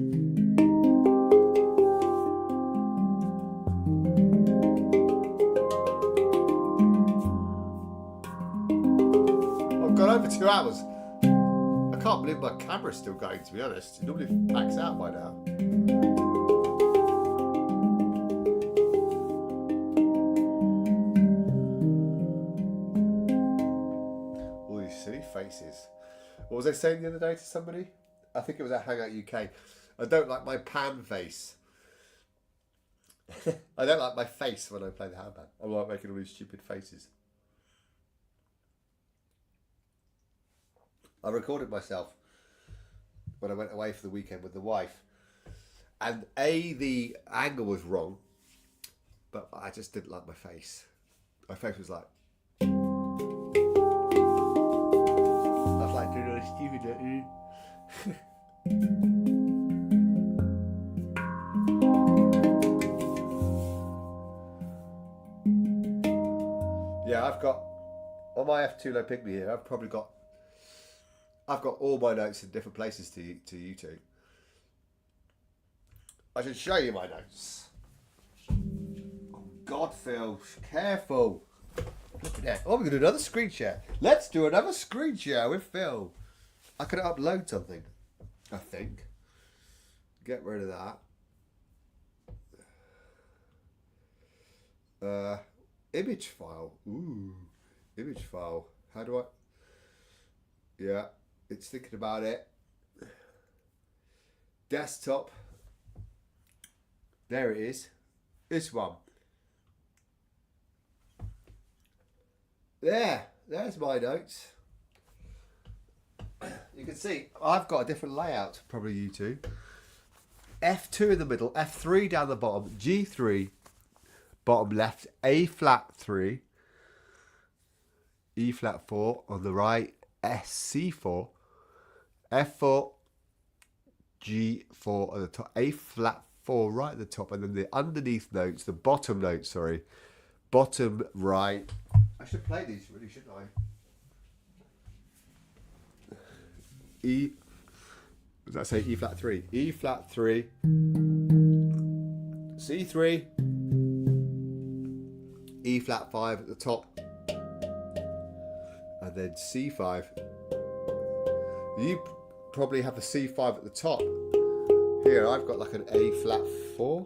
gone over 2 hours. I can't believe my camera's still going, to be honest. It normally packs out by now. All these silly faces. What was I saying the other day to somebody? I think it was at Hangout UK. I don't like my pan face. I don't like my face when I play the handpan. I like making all these stupid faces. I recorded myself when I went away for the weekend with the wife. And the angle was wrong, but I just didn't like my face. My face was like... like doing all stupid, don't you? Yeah, I've got on my F2 low pygmy here. I've got all my notes in different places to you two. I should show you my notes. Oh God, Phil, careful. Look at that. Oh, we're going to do another screen share. Let's do another screen share with Phil. I could upload something, I think. Get rid of that. Image file. Ooh, image file. How do I... Yeah, it's thinking about it. Desktop. There it is. This one. There's my notes. You can see I've got a different layout, probably you two. F2 in the middle, F3 down the bottom, G3 bottom left, A flat 3, E flat 4 on the right, C4, F4, G4 at the top, A flat 4 right at the top, and then the underneath notes, the bottom notes, sorry, bottom right. I should play these really, shouldn't I? E, what does that say? E flat 3. E flat 3. C3. E flat 5 at the top. And then C5. You probably have the C5 at the top. Here I've got like an A flat 4.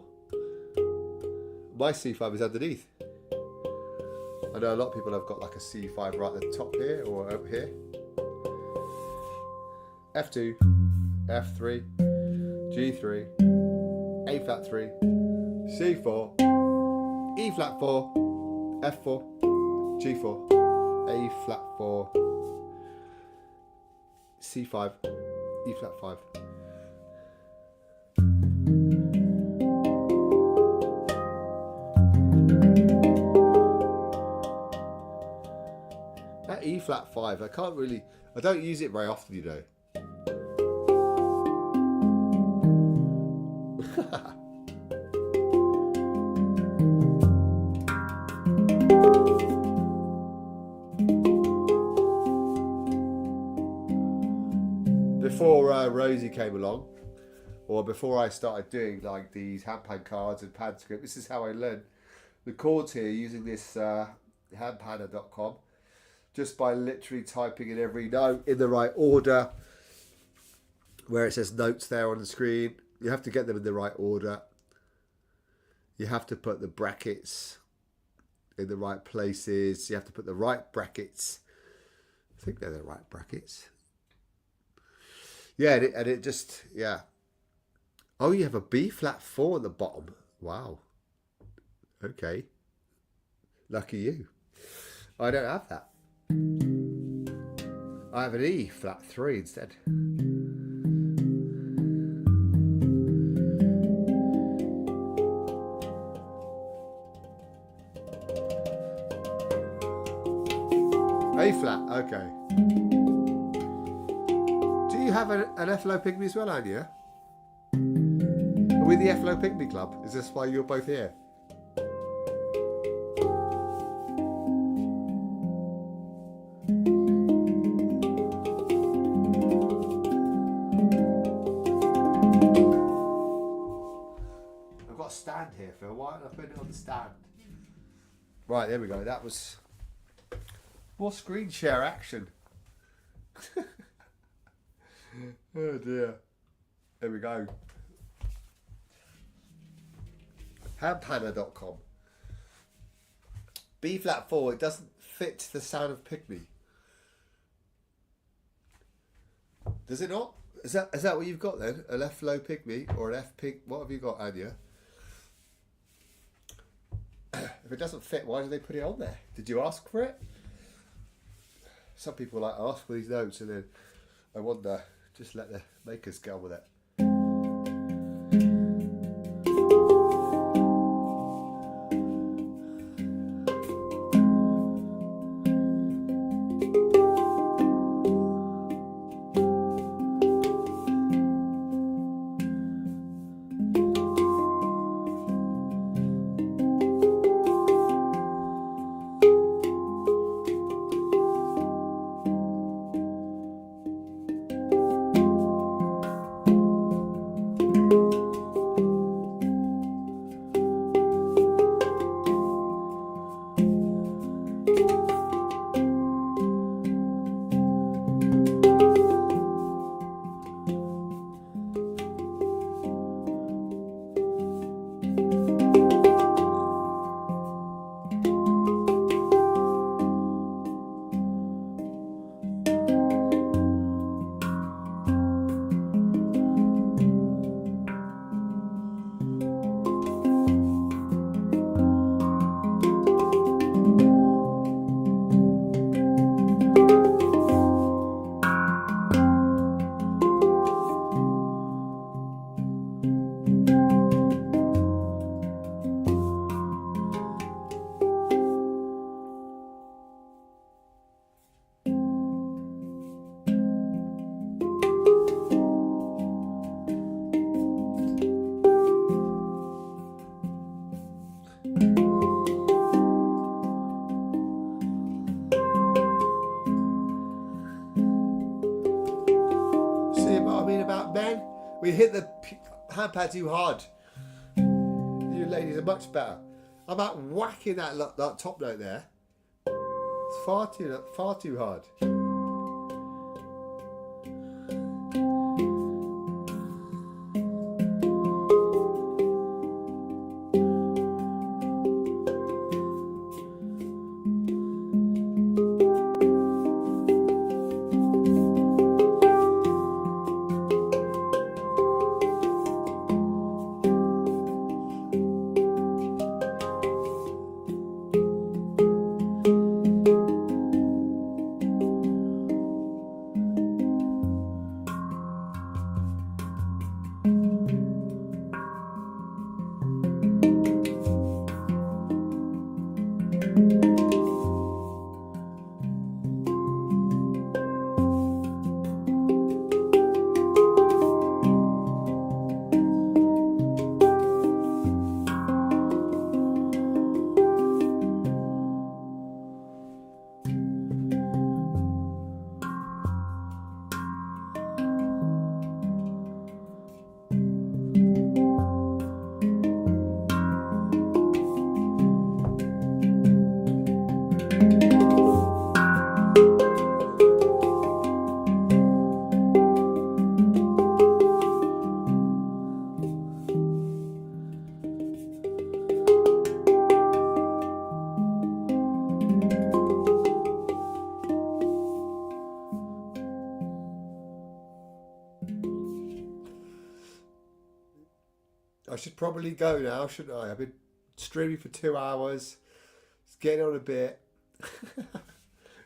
My C5 is underneath. I know a lot of people have got like a C5 right at the top here or over here. F2, F3, G3, A flat 3, C4, E flat 4, F4, G4, A flat 4, C5, E flat 5. That E flat 5, I don't use it very often, you know. Before Rosie came along, or before I started doing like these handpan cards and pad script, this is how I learned the chords here using this handpanner.com, just by literally typing in every note in the right order, where it says notes there on the screen. You have to get them in the right order. You have to put the brackets in the right places. You have to put the right brackets. I think they're the right brackets. Yeah, and it just, yeah. Oh, you have a B flat 4 at the bottom. Wow. Okay. Lucky you. I don't have that. I have an E flat 3 instead. A flat, okay. Do you have an FLO Pygmy as well, Anya? Are we the FLO Pygmy Club? Is this why you're both here? I've got a stand here, Phil. Why don't I put it on the stand? Right, there we go. That was more screen share action. Oh dear. There we go. Handpanner.com. B flat 4, it doesn't fit the sound of Pygmy. Does it not? Is that what you've got then? An F low Pygmy or an F pig? What have you got, Anya? If it doesn't fit, why do they put it on there? Did you ask for it? Some people like ask for these notes and then I wonder, just let the makers go with it. We hit the handpan too hard. You ladies are much better. I'm out whacking that top note there. It's far too hard. should probably go now, shouldn't I? I've been streaming for 2 hours. It's getting on a bit.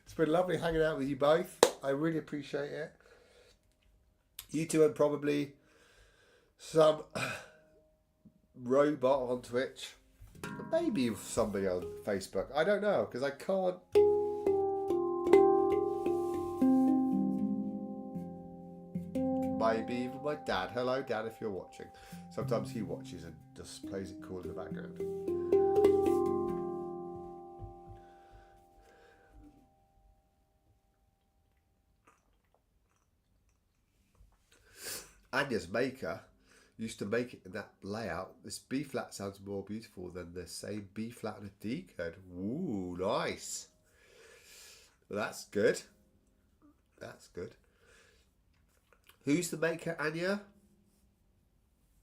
It's been lovely hanging out with you both. I really appreciate it. You two and probably some robot on Twitch. Maybe somebody on Facebook. I don't know, because I can't. Maybe even my dad. Hello, Dad, if you're watching. Sometimes he watches and just plays it cool in the background. Anya's maker used to make it in that layout. This B flat sounds more beautiful than the same B flat and a D chord. Ooh, nice. Well, that's good. That's good. Who's the maker, Anya?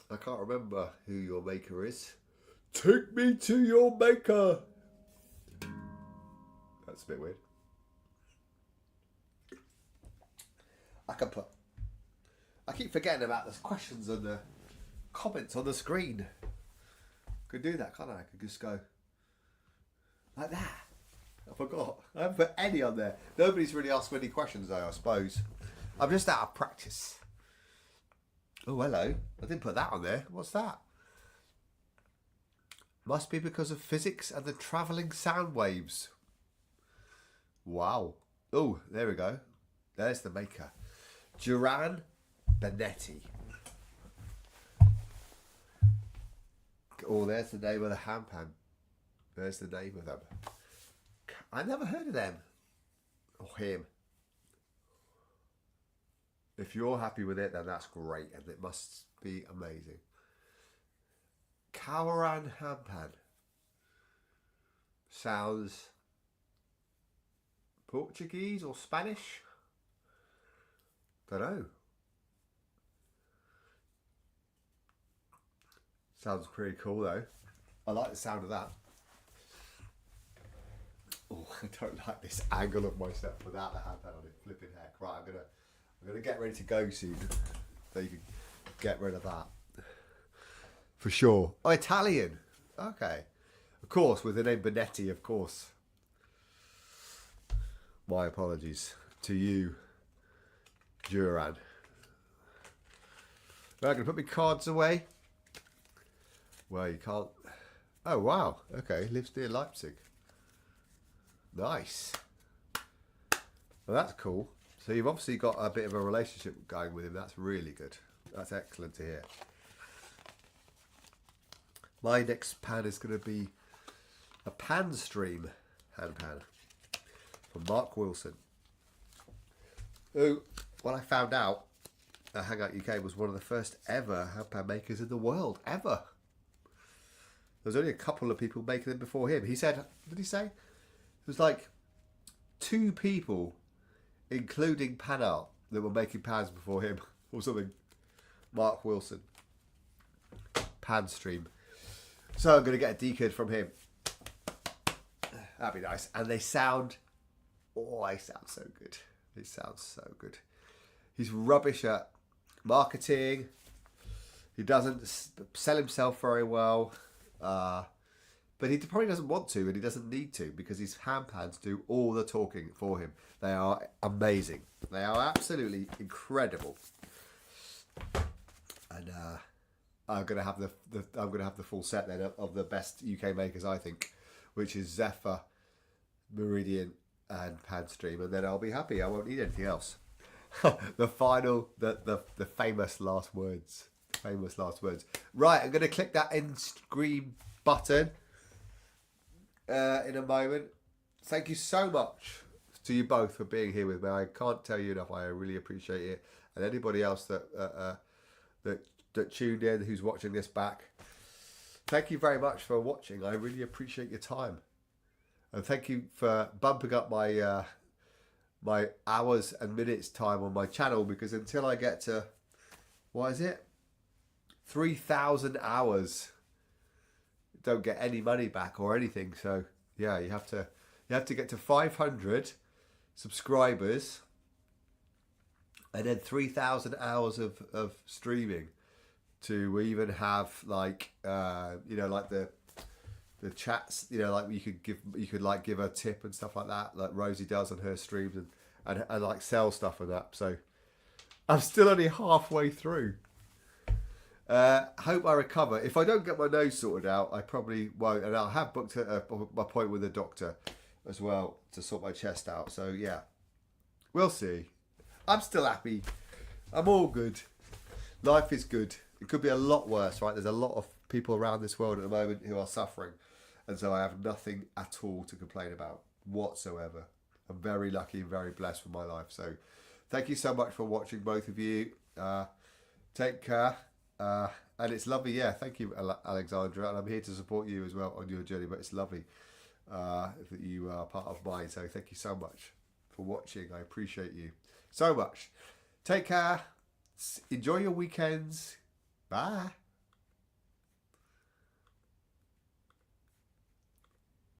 I can't remember who your maker is. Take me to your maker. That's a bit weird. I keep forgetting about the questions and the comments on the screen. Could do that, can't I? I could just go like that. I forgot. I haven't put any on there. Nobody's really asked many questions though, I suppose. I'm just out of practice. Oh, hello. I didn't put that on there. What's that? Must be because of physics and the travelling sound waves. Wow. Oh, there we go. There's the maker. Duran Benetti. Oh, there's the name of the Handpan. There's the name of them. I never heard of them. Or him. If you're happy with it, then that's great. And it must be amazing. Kawaran Handpan. Sounds Portuguese or Spanish? Don't know. Sounds pretty cool though. I like the sound of that. Oh, I don't like this angle of myself without the handpan on it. Flipping heck. Right, I'm gonna get ready to go soon. So you can get rid of that. For sure. Oh, Italian. Okay. Of course, with the name Benetti, of course. My apologies to you, Duran. Right, I'm gonna put my cards away. Well, you can't. Oh, wow. Okay, lives near Leipzig. Nice. Well, that's cool. So you've obviously got a bit of a relationship going with him. That's really good. That's excellent to hear. My next pan is going to be a pan stream handpan from Mark Wilson, who, when I found out, Hangout UK was one of the first ever handpan makers in the world, ever. There was only a couple of people making them before him. He said, did he say? It was like 2 people, including pan art, that were making pans before him, or something. Mark Wilson. Pan stream. So I'm going to get a decode from him. That'd be nice. And they sound, oh, they sound so good. It sounds so good. He's rubbish at marketing. He doesn't sell himself very well. But he probably doesn't want to, and he doesn't need to, because his handpans do all the talking for him. They are amazing. They are absolutely incredible. And I'm gonna have the full set then of the best UK makers, I think, which is Zephyr, Meridian, and Panstream, and then I'll be happy. I won't need anything else. The famous last words. Famous last words. Right, I'm going to click that end screen button in a moment. Thank you so much to you both for being here with me. I can't tell you enough. I really appreciate it. And anybody else that tuned in, who's watching this back, thank you very much for watching. I really appreciate your time. And thank you for bumping up my my hours and minutes time on my channel, because until I get to, what is it? 3,000 hours, don't get any money back or anything. So yeah, you have to get to 500 subscribers and then 3,000 hours of streaming to even have like you know, like the chats, you know, like you could like give a tip and stuff like that, like Rosie does on her streams, and like sell stuff and that. So I'm still only halfway through. Hope I recover. If I don't get my nose sorted out, I probably won't. And I have booked my point with a doctor as well to sort my chest out. So yeah, we'll see. I'm still happy. I'm all good. Life is good. It could be a lot worse, right? There's a lot of people around this world at the moment who are suffering. And so I have nothing at all to complain about whatsoever. I'm very lucky and very blessed with my life. So thank you so much for watching, both of you. Take care. And it's lovely, yeah. Thank you, Alexandra. And I'm here to support you as well on your journey. But it's lovely that you are part of mine. So thank you so much for watching. I appreciate you so much. Take care. Enjoy your weekends. Bye.